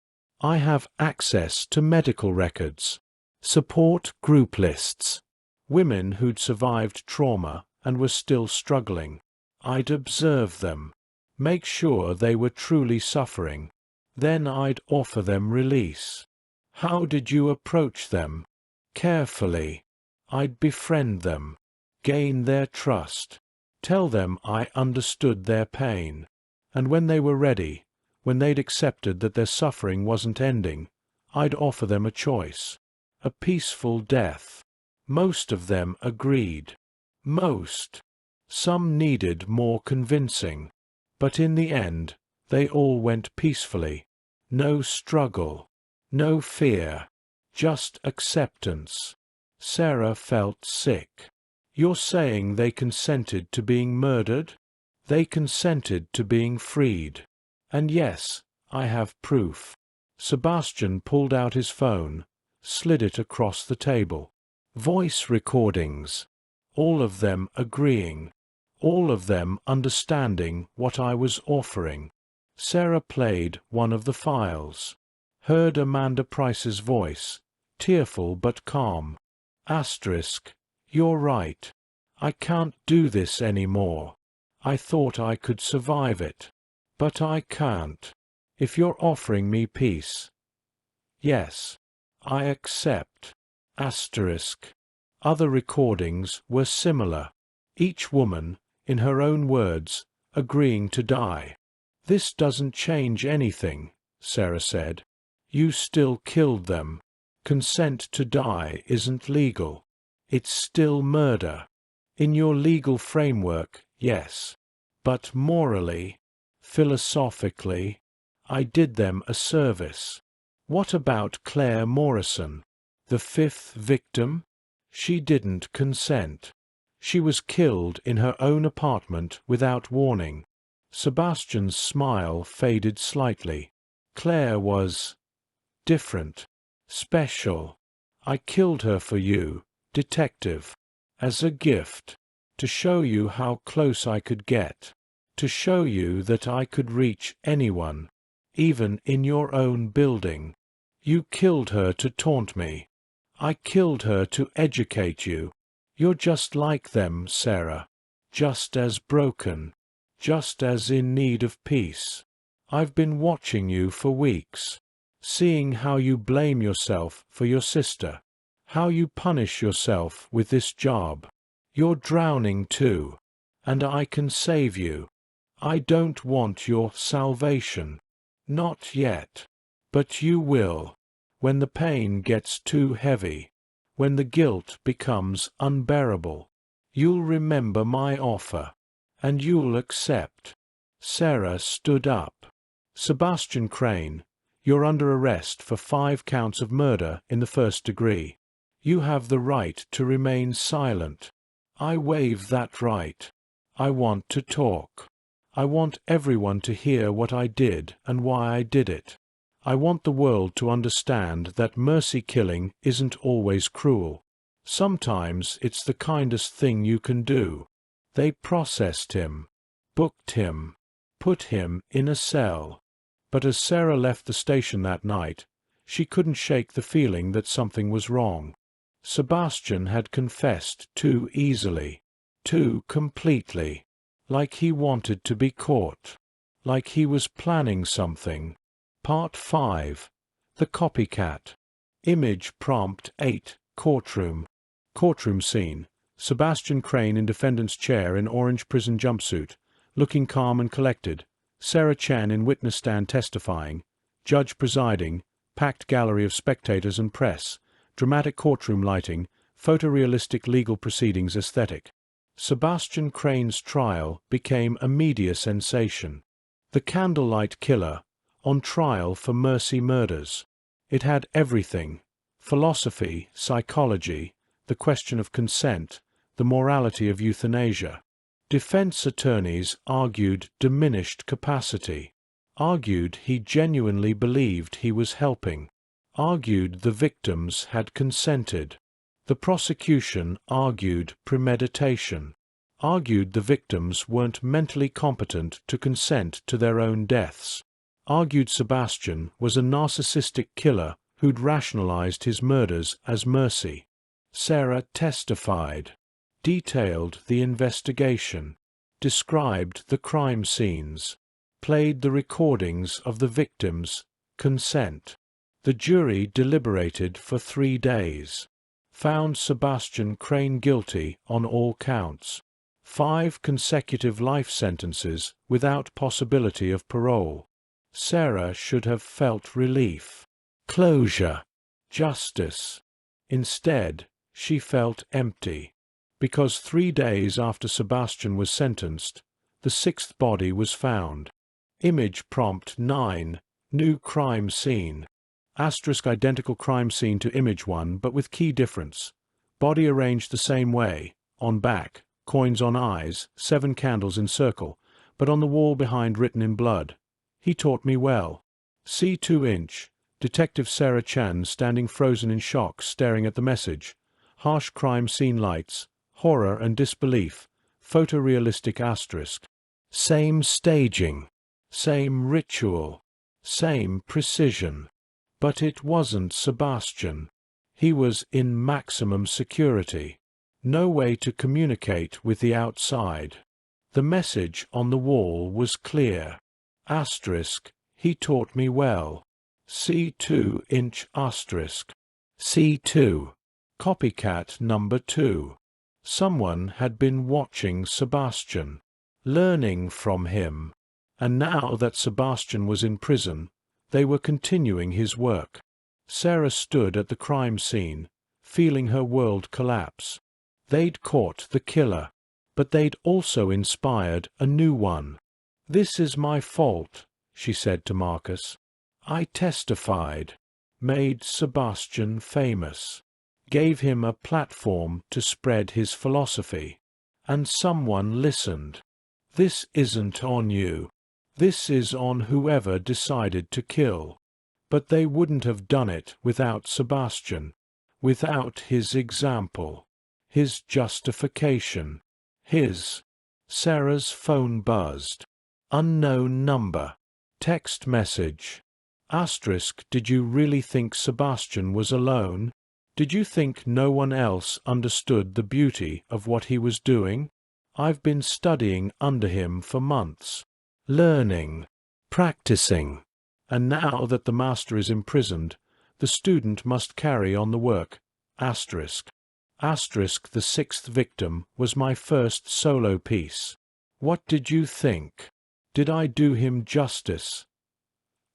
S1: I have access to medical records. Support group lists. Women who'd survived trauma and were still struggling. I'd observe them. Make sure they were truly suffering. Then I'd offer them release. How did you approach them? Carefully. I'd befriend them. Gain their trust. Tell them I understood their pain. And when they were ready, when they'd accepted that their suffering wasn't ending, I'd offer them a choice. A peaceful death. Most of them agreed. Most. Some needed more convincing. But in the end, they all went peacefully. No struggle. No fear. Just acceptance. Sarah felt sick. You're saying they consented to being murdered? They consented to being freed. And yes, I have proof. Sebastian pulled out his phone, slid it across the table. Voice recordings. All of them agreeing. All of them understanding what I was offering. Sarah played one of the files. Heard Amanda Price's voice, tearful but calm. Asterisk. You're right. I can't do this anymore. I thought I could survive it. But I can't. If you're offering me peace. Yes. I accept. Asterisk. Other recordings were similar. Each woman, in her own words, agreeing to die. This doesn't change anything, Sarah said. You still killed them. Consent to die isn't legal. It's still murder. In your legal framework, yes. But morally, philosophically, I did them a service. What about Claire Morrison, the fifth victim? She didn't consent. She was killed in her own apartment without warning. Sebastian's smile faded slightly. Claire was different, special. I killed her for you, detective, as a gift, to show you how close I could get, to show you that I could reach anyone, even in your own building. You killed her to taunt me. I killed her to educate you. You're just like them, Sarah, just as broken, just as in need of peace. I've been watching you for weeks, seeing how you blame yourself for your sister, how you punish yourself with this job. You're drowning too, and I can save you. I don't want your salvation. Not yet. But you will, when the pain gets too heavy, when the guilt becomes unbearable. You'll remember my offer, and you'll accept. Sarah stood up. Sebastian Crane, you're under arrest for 5 counts of murder in the first degree. You have the right to remain silent. I waive that right. I want to talk. I want everyone to hear what I did and why I did it. I want the world to understand that mercy killing isn't always cruel. Sometimes it's the kindest thing you can do. They processed him, booked him, put him in a cell. But as Sarah left the station that night, she couldn't shake the feeling that something was wrong. Sebastian had confessed too easily, too completely, like he wanted to be caught, like he was planning something. Part 5. The Copycat. Image prompt 8. Courtroom. Courtroom scene. Sebastian Crane in defendant's chair in orange prison jumpsuit, looking calm and collected. Sarah Chen in witness stand testifying. Judge presiding. Packed gallery of spectators and press. Dramatic courtroom lighting. Photorealistic legal proceedings aesthetic. Sebastian Crane's trial became a media sensation. The Candlelight Killer, on trial for mercy murders. It had everything: philosophy, psychology, the question of consent, the morality of euthanasia. Defense attorneys argued diminished capacity, argued he genuinely believed he was helping, argued the victims had consented. The prosecution argued premeditation, argued the victims weren't mentally competent to consent to their own deaths, argued Sebastian was a narcissistic killer who'd rationalized his murders as mercy. Sarah testified, detailed the investigation, described the crime scenes, played the recordings of the victims' consent. The jury deliberated for 3 days, found Sebastian Crane guilty on all counts, 5 consecutive life sentences without possibility of parole. Sarah should have felt relief, closure, justice. Instead, she felt empty, because 3 days after Sebastian was sentenced, the 6th body was found. Image prompt 9, new crime scene. * identical crime scene to image 1 but with key difference. Body arranged the same way, on back, coins on eyes, 7 candles in circle, but on the wall behind written in blood. He taught me well. C2 inch. Detective Sarah Chen standing frozen in shock staring at the message. Harsh crime scene lights, horror and disbelief, photorealistic asterisk. Same staging, same ritual, same precision. But it wasn't Sebastian. He was in maximum security. No way to communicate with the outside. The message on the wall was clear. Asterisk, he taught me well. C2 inch asterisk. C2. Copycat number 2. Someone had been watching Sebastian, learning from him, and now that Sebastian was in prison, they were continuing his work. Sarah stood at the crime scene, feeling her world collapse. They'd caught the killer, but they'd also inspired a new one. "This is my fault," she said to Marcus. "I testified, made Sebastian famous, gave him a platform to spread his philosophy, and someone listened. This isn't on you. This is on whoever decided to kill. But they wouldn't have done it without Sebastian, without his example, his justification, his—" Sarah's phone buzzed. Unknown number. Text message. Asterisk, did you really think Sebastian was alone? Did you think no one else understood the beauty of what he was doing? I've been studying under him for months, learning, practicing, and now that the master is imprisoned, the student must carry on the work. Asterisk. Asterisk, the 6th victim was my first solo piece. What did you think? Did I do him justice?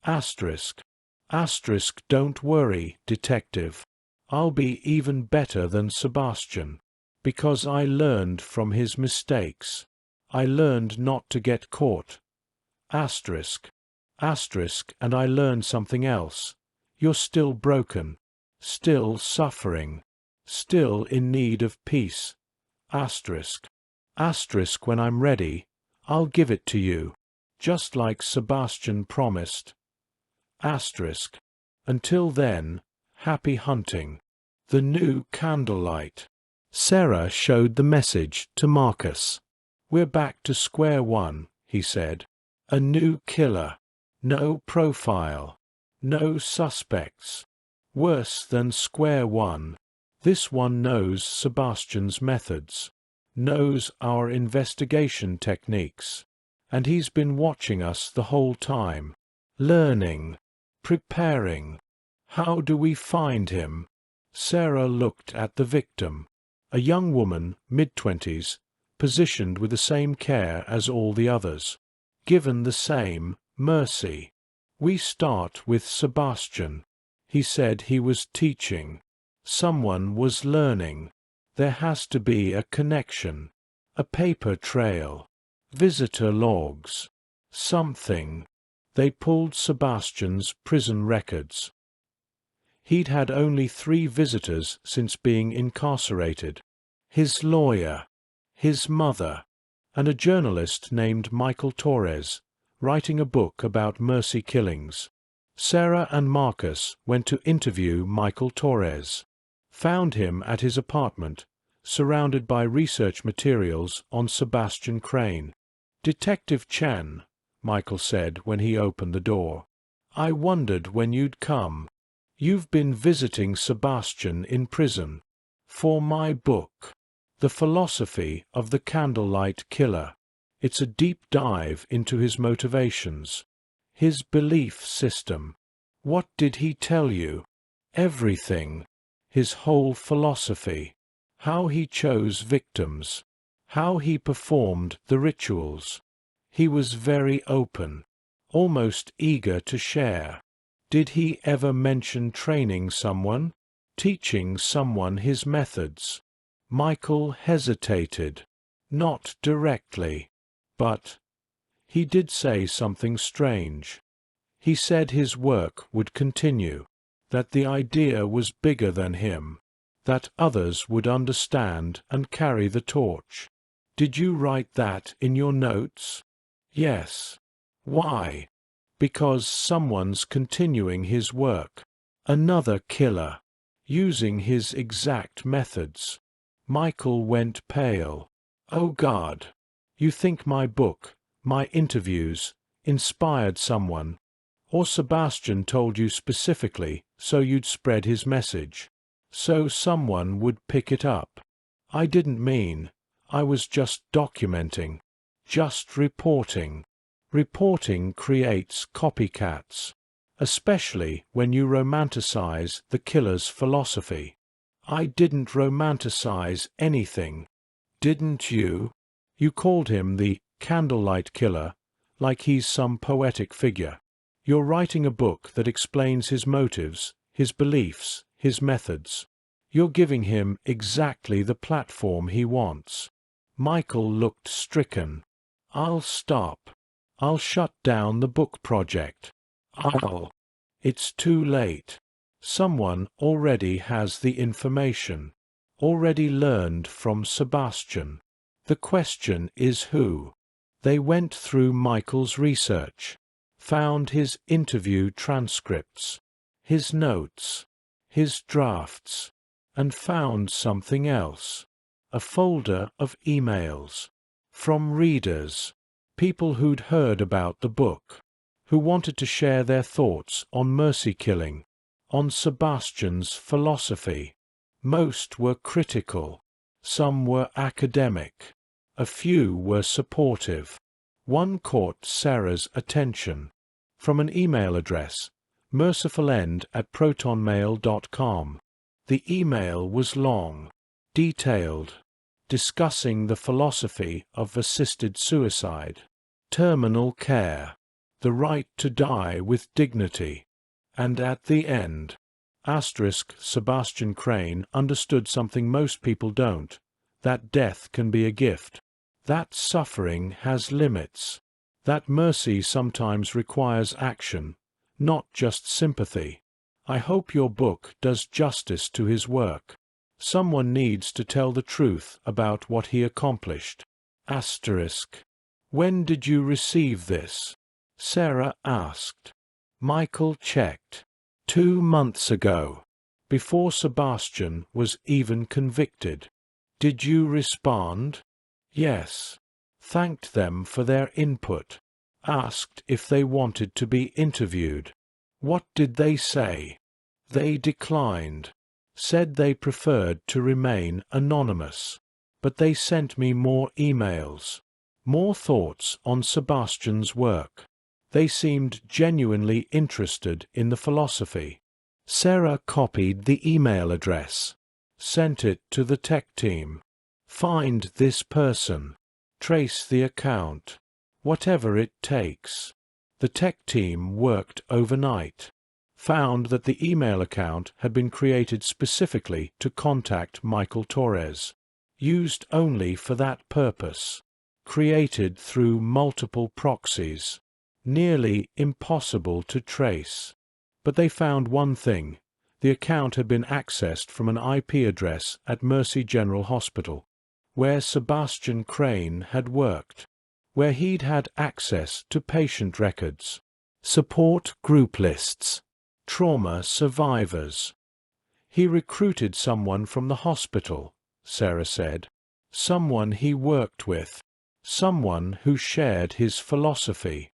S1: Asterisk. Asterisk, don't worry, detective. I'll be even better than Sebastian, because I learned from his mistakes. I learned not to get caught. Asterisk. Asterisk, and I learned something else. You're still broken, still suffering, still in need of peace. Asterisk. Asterisk, when I'm ready, I'll give it to you, just like Sebastian promised. Asterisk. Until then, happy hunting. The new Candlelight. Sarah showed the message to Marcus. We're back to square one, he said. A new killer. No profile. No suspects. Worse than square one. This one knows Sebastian's methods, knows our investigation techniques, and he's been watching us the whole time, learning, preparing. How do we find him? Sarah looked at the victim, a young woman, mid-20s, positioned with the same care as all the others, given the same mercy. We start with Sebastian. He said he was teaching. Someone was learning. There has to be a connection, a paper trail, visitor logs, something. They pulled Sebastian's prison records. He'd had only 3 visitors since being incarcerated. His lawyer, his mother, and a journalist named Michael Torres, writing a book about mercy killings. Sarah and Marcus went to interview Michael Torres, found him at his apartment, surrounded by research materials on Sebastian Crane. "Detective Chen," Michael said when he opened the door. "I wondered when you'd come. You've been visiting Sebastian in prison. For my book, The Philosophy of the Candlelight Killer. It's a deep dive into his motivations, his belief system. What did he tell you? Everything. His whole philosophy. How he chose victims. How he performed the rituals. He was very open, almost eager to share. Did he ever mention training someone? Teaching someone his methods?" Michael hesitated. Not directly. But he did say something strange. He said his work would continue, that the idea was bigger than him, that others would understand and carry the torch. "Did you write that in your notes?" "Yes." "Why?" "Because someone's continuing his work. Another killer, using his exact methods." Michael went pale. "Oh God! You think my book, my interviews, inspired someone? Or Sebastian told you specifically so you'd spread his message? So someone would pick it up?" "I didn't mean. I was just documenting. Just reporting. Reporting creates copycats, especially when you romanticize the killer's philosophy." "I didn't romanticize anything." "Didn't you? You called him the Candlelight Killer, like he's some poetic figure. You're writing a book that explains his motives, his beliefs, his methods. You're giving him exactly the platform he wants." Michael looked stricken. "I'll stop. I'll shut down the book project. It's too late. Someone already has the information, already learned from Sebastian. The question is who?" They went through Michael's research, found his interview transcripts, his notes, his drafts, and found something else. A folder of emails. From readers. People who'd heard about the book, who wanted to share their thoughts on mercy killing, on Sebastian's philosophy. Most were critical. Some were academic. A few were supportive. One caught Sarah's attention. From an email address, mercifulend@protonmail.com. The email was long, detailed, discussing the philosophy of assisted suicide, terminal care, the right to die with dignity, and at the end, Sebastian Crane understood something most people don't, that death can be a gift, that suffering has limits, that mercy sometimes requires action, not just sympathy. I hope your book does justice to his work. Someone needs to tell the truth about what he accomplished. When did you receive this? Sarah asked. Michael checked. 2 months ago, before Sebastian was even convicted. Did you respond? Yes. Thanked them for their input. Asked if they wanted to be interviewed. What did they say? They declined. Said they preferred to remain anonymous. But they sent me more emails. More thoughts on Sebastian's work. They seemed genuinely interested in the philosophy. Sarah copied the email address. Sent it to the tech team. Find this person. Trace the account. Whatever it takes. The tech team worked overnight. Found that the email account had been created specifically to contact Michael Torres. Used only for that purpose. Created through multiple proxies. Nearly impossible to trace. But they found one thing. The account had been accessed from an IP address at Mercy General Hospital. where Sebastian Crane had worked, where he'd had access to patient records, support group lists, trauma survivors. He recruited someone from the hospital, Sarah said, someone he worked with, someone who shared his philosophy.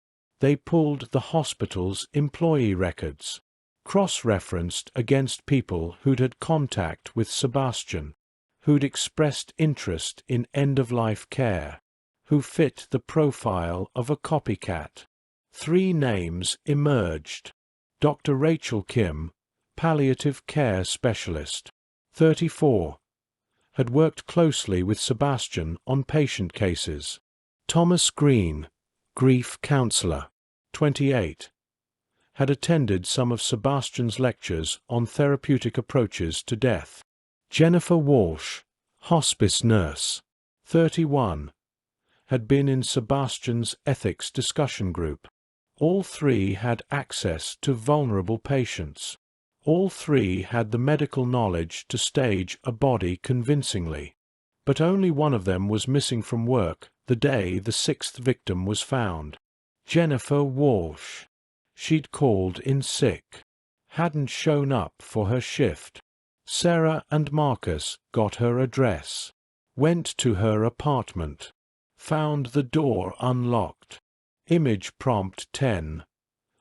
S1: They pulled the hospital's employee records, cross-referenced against people who'd had contact with Sebastian, who'd expressed interest in end-of-life care, who fit the profile of a copycat. 3 names emerged. Dr. Rachel Kim, palliative care specialist, 34, had worked closely with Sebastian on patient cases. Thomas Green, grief counselor, 28, had attended some of Sebastian's lectures on therapeutic approaches to death. Jennifer Walsh, hospice nurse, 31, had been in Sebastian's ethics discussion group. All 3 had access to vulnerable patients. All 3 had the medical knowledge to stage a body convincingly. But only one of them was missing from work the day the 6th victim was found. Jennifer Walsh. She'd called in sick, hadn't shown up for her shift. Sarah and Marcus got her address, went to her apartment, found the door unlocked. Image prompt 10.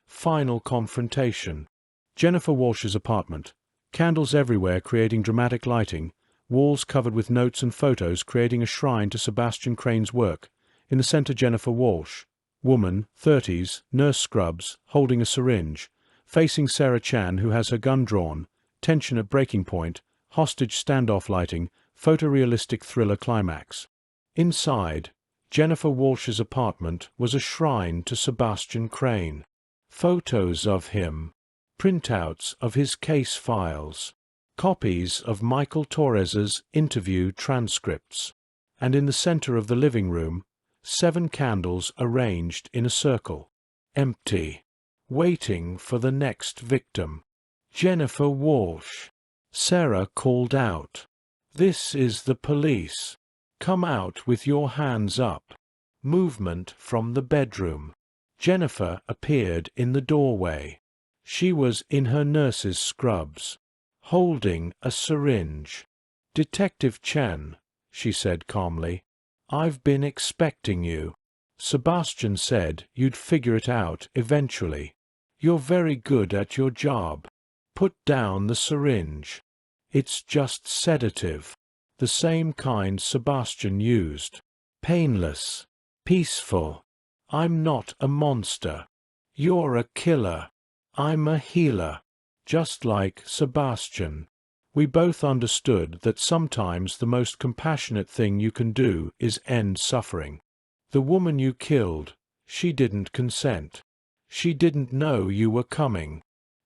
S1: Final confrontation. Jennifer Walsh's apartment. Candles everywhere creating dramatic lighting, walls covered with notes and photos creating a shrine to Sebastian Crane's work. In the center, Jennifer Walsh, woman, 30s, nurse scrubs, holding a syringe, facing Sarah Chen who has her gun drawn, tension at breaking point, hostage standoff lighting, photorealistic thriller climax. Inside, Jennifer Walsh's apartment was a shrine to Sebastian Crane. Photos of him, printouts of his case files, copies of Michael Torres's interview transcripts, and in the center of the living room, 7 candles arranged in a circle, empty, waiting for the next victim. Jennifer Walsh. Sarah called out, "This is the police. Come out with your hands up." Movement from the bedroom. Jennifer appeared in the doorway. She was in her nurse's scrubs, holding a syringe. "Detective Chen," she said calmly, "I've been expecting you. Sebastian said you'd figure it out eventually. You're very good at your job. Put down the syringe. It's just sedative. The same kind Sebastian used. Painless. Peaceful. I'm not a monster. You're a killer. I'm a healer. Just like Sebastian." We both understood that sometimes the most compassionate thing you can do is end suffering. The woman you killed, she didn't consent. She didn't know you were coming.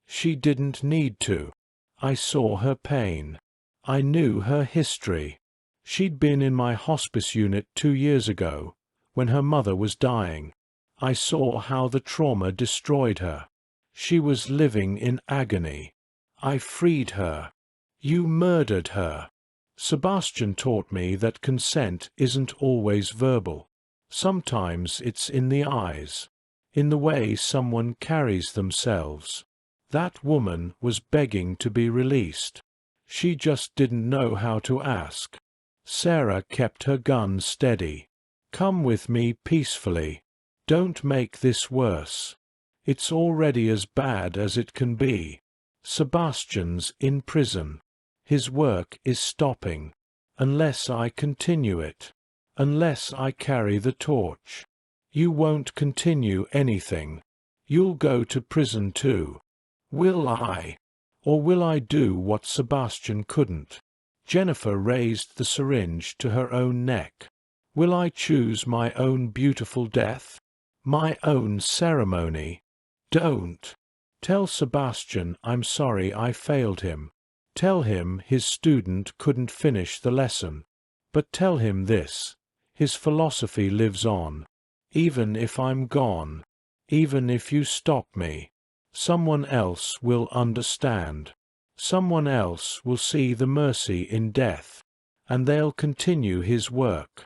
S1: She didn't need to. I saw her pain. I knew her history. She'd been in my hospice unit 2 years ago, when her mother was dying. I saw how the trauma destroyed her. She was living in agony. I freed her. You murdered her. Sebastian taught me that consent isn't always verbal. Sometimes it's in the eyes, in the way someone carries themselves. That woman was begging to be released. She just didn't know how to ask. Sarah kept her gun steady. "Come with me peacefully. Don't make this worse. It's already as bad as it can be. Sebastian's in prison. His work is stopping. Unless I continue it. Unless I carry the torch. You won't continue anything. You'll go to prison too. Will I? Or will I do what Sebastian couldn't?" Jennifer raised the syringe to her own neck. "Will I choose my own beautiful death? My own ceremony? Don't. Tell Sebastian I'm sorry I failed him. Tell him his student couldn't finish the lesson. But tell him this. His philosophy lives on. Even if I'm gone. Even if you stop me. Someone else will understand. Someone else will see the mercy in death. and they'll continue his work.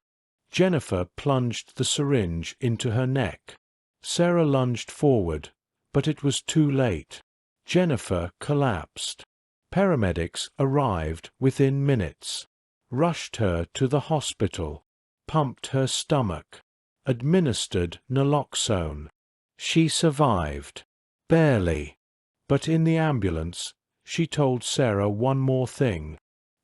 S1: Jennifer plunged the syringe into her neck. Sarah lunged forward, but it was too late. Jennifer collapsed. Paramedics arrived within minutes, rushed her to the hospital, pumped her stomach, administered naloxone. She survived. Barely. But in the ambulance, she told Sarah one more thing.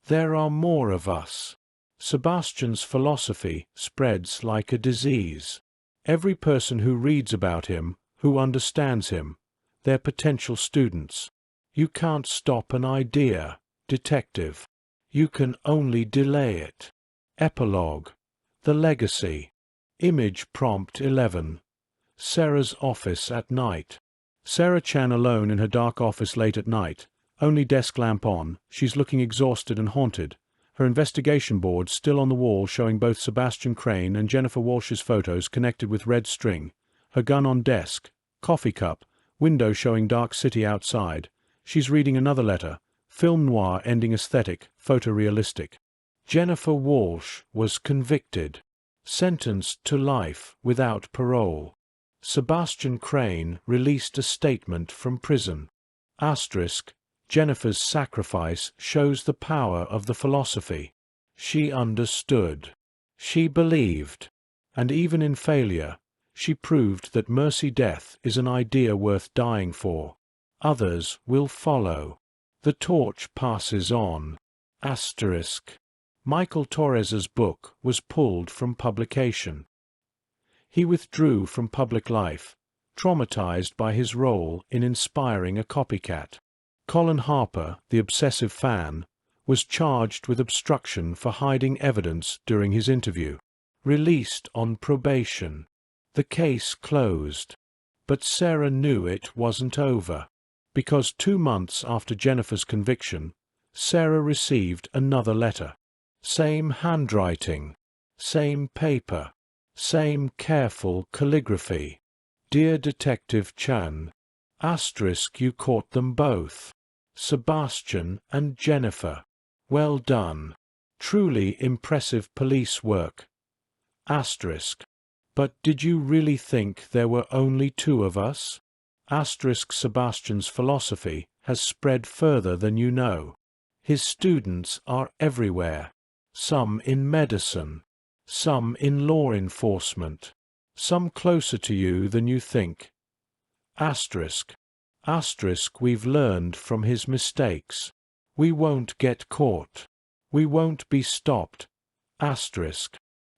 S1: There are more of us. Sebastian's philosophy spreads like a disease. Every person who reads about him, who understands him, they're potential students. You can't stop an idea, detective. You can only delay it. Epilogue. The Legacy. Image prompt 11. Sarah's office at night. Sarah Chen alone in her dark office late at night. Only desk lamp on. She's looking exhausted and haunted. Her investigation board still on the wall showing both Sebastian Crane and Jennifer Walsh's photos connected with red string. Her gun on desk. Coffee cup. Window showing dark city outside. She's reading another letter. Film noir ending aesthetic, photorealistic. Jennifer Walsh was convicted. Sentenced to life without parole. Sebastian Crane released a statement from prison. Asterisk. Jennifer's sacrifice shows the power of the philosophy. She understood. She believed. And even in failure, she proved that mercy death is an idea worth dying for. Others will follow. The torch passes on. Asterisk. Michael Torres's book was pulled from publication. He withdrew from public life, traumatized by his role in inspiring a copycat. Colin Harper, the obsessive fan, was charged with obstruction for hiding evidence during his interview. Released on probation. The case closed. But Sarah knew it wasn't over. Because 2 months after Jennifer's conviction, Sarah received another letter. Same handwriting. Same paper. Same careful calligraphy. Dear Detective Chan. Asterisk, you caught them both. Sebastian and Jennifer. Well done. Truly impressive police work. Asterisk. But did you really think there were only 2 of us? Asterisk. Sebastian's philosophy has spread further than you know. His students are everywhere. Some in medicine. Some in law enforcement. Some closer to you than you think. Asterisk. Asterisk. We've learned from his mistakes. We won't get caught. We won't be stopped. Asterisk.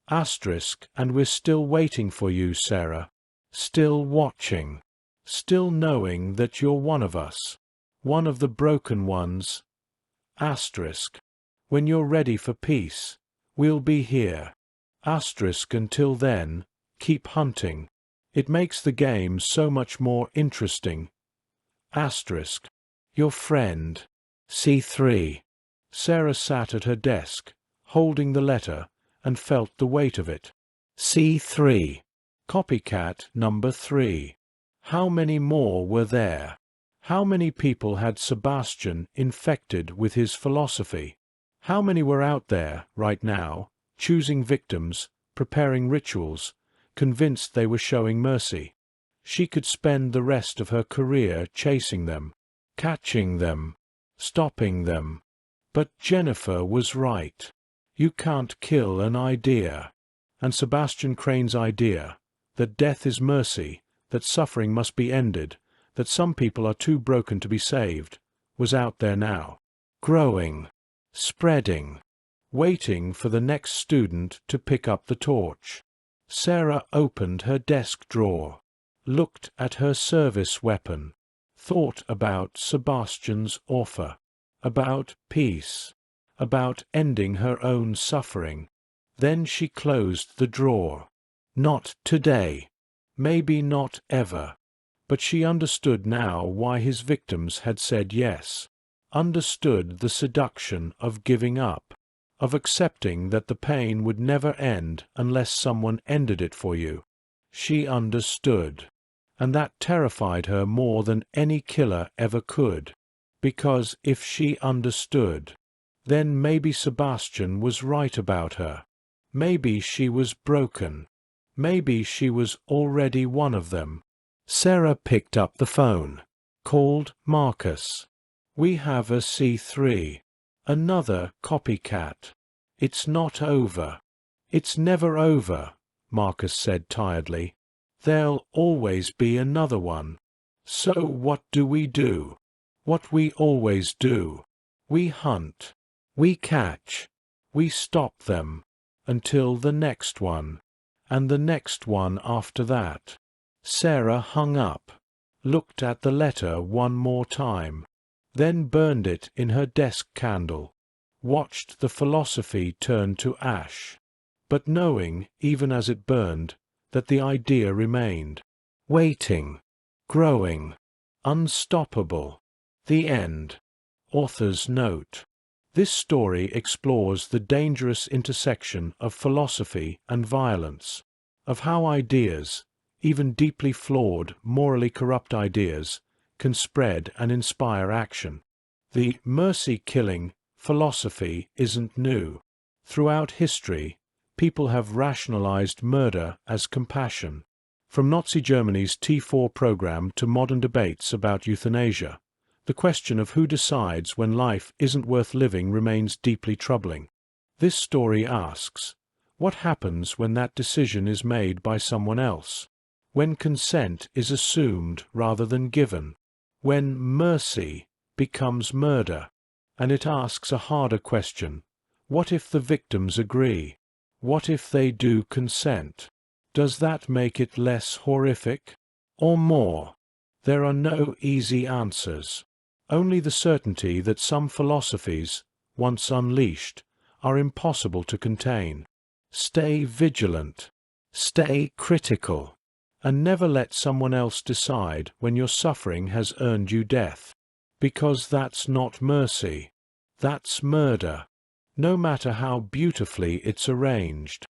S1: Asterisk. And we're still waiting for you, Sarah. Still watching. Still knowing that you're one of us. One of the broken ones. Asterisk. When you're ready for peace, we'll be here. Asterisk. Until then, keep hunting. It makes the game so much more interesting. Asterisk. Your friend. C3. Sarah sat at her desk, holding the letter, and felt the weight of it. C3. Copycat number 3. How many more were there? How many people had Sebastian infected with his philosophy? How many were out there, right now, choosing victims, preparing rituals, convinced they were showing mercy? She could spend the rest of her career chasing them, catching them, stopping them. But Jennifer was right. You can't kill an idea. And Sebastian Crane's idea, that death is mercy, that suffering must be ended, that some people are too broken to be saved, was out there now. Growing. Spreading. Waiting for the next student to pick up the torch. Sarah opened her desk drawer, looked at her service weapon, thought about Sebastian's offer, about peace, about ending her own suffering. Then she closed the drawer. Not today. Maybe not ever. But she understood now why his victims had said yes. Understood the seduction of giving up, of accepting that the pain would never end unless someone ended it for you. She understood. And that terrified her more than any killer ever could. Because if she understood, Then maybe Sebastian was right about her. Maybe she was broken. Maybe she was already one of them. Sarah picked up the phone. Called Marcus. "We have a C3. Another copycat. It's not over." "It's never over," Marcus said tiredly. "There'll always be another one. So what do? What we always do. We hunt. We catch. We stop them. Until the next one. And the next one after that." Sarah hung up, looked at the letter one more time, then burned it in her desk candle, watched the philosophy turn to ash, but knowing, even as it burned, that the idea remained, waiting, growing, unstoppable. The end. Author's note. This story explores the dangerous intersection of philosophy and violence, of how ideas, even deeply flawed, morally corrupt ideas, can spread and inspire action. The mercy-killing philosophy isn't new. Throughout history, people have rationalized murder as compassion. From Nazi Germany's T4 program to modern debates about euthanasia, the question of who decides when life isn't worth living remains deeply troubling. This story asks, what happens when that decision is made by someone else? When consent is assumed rather than given? When mercy becomes murder? And it asks a harder question. What if the victims agree? What if they do consent? Does that make it less horrific? Or more? There are no easy answers. Only the certainty that some philosophies, once unleashed, are impossible to contain. Stay vigilant. Stay critical. And never let someone else decide when your suffering has earned you death. Because that's not mercy. That's murder. No matter how beautifully it's arranged.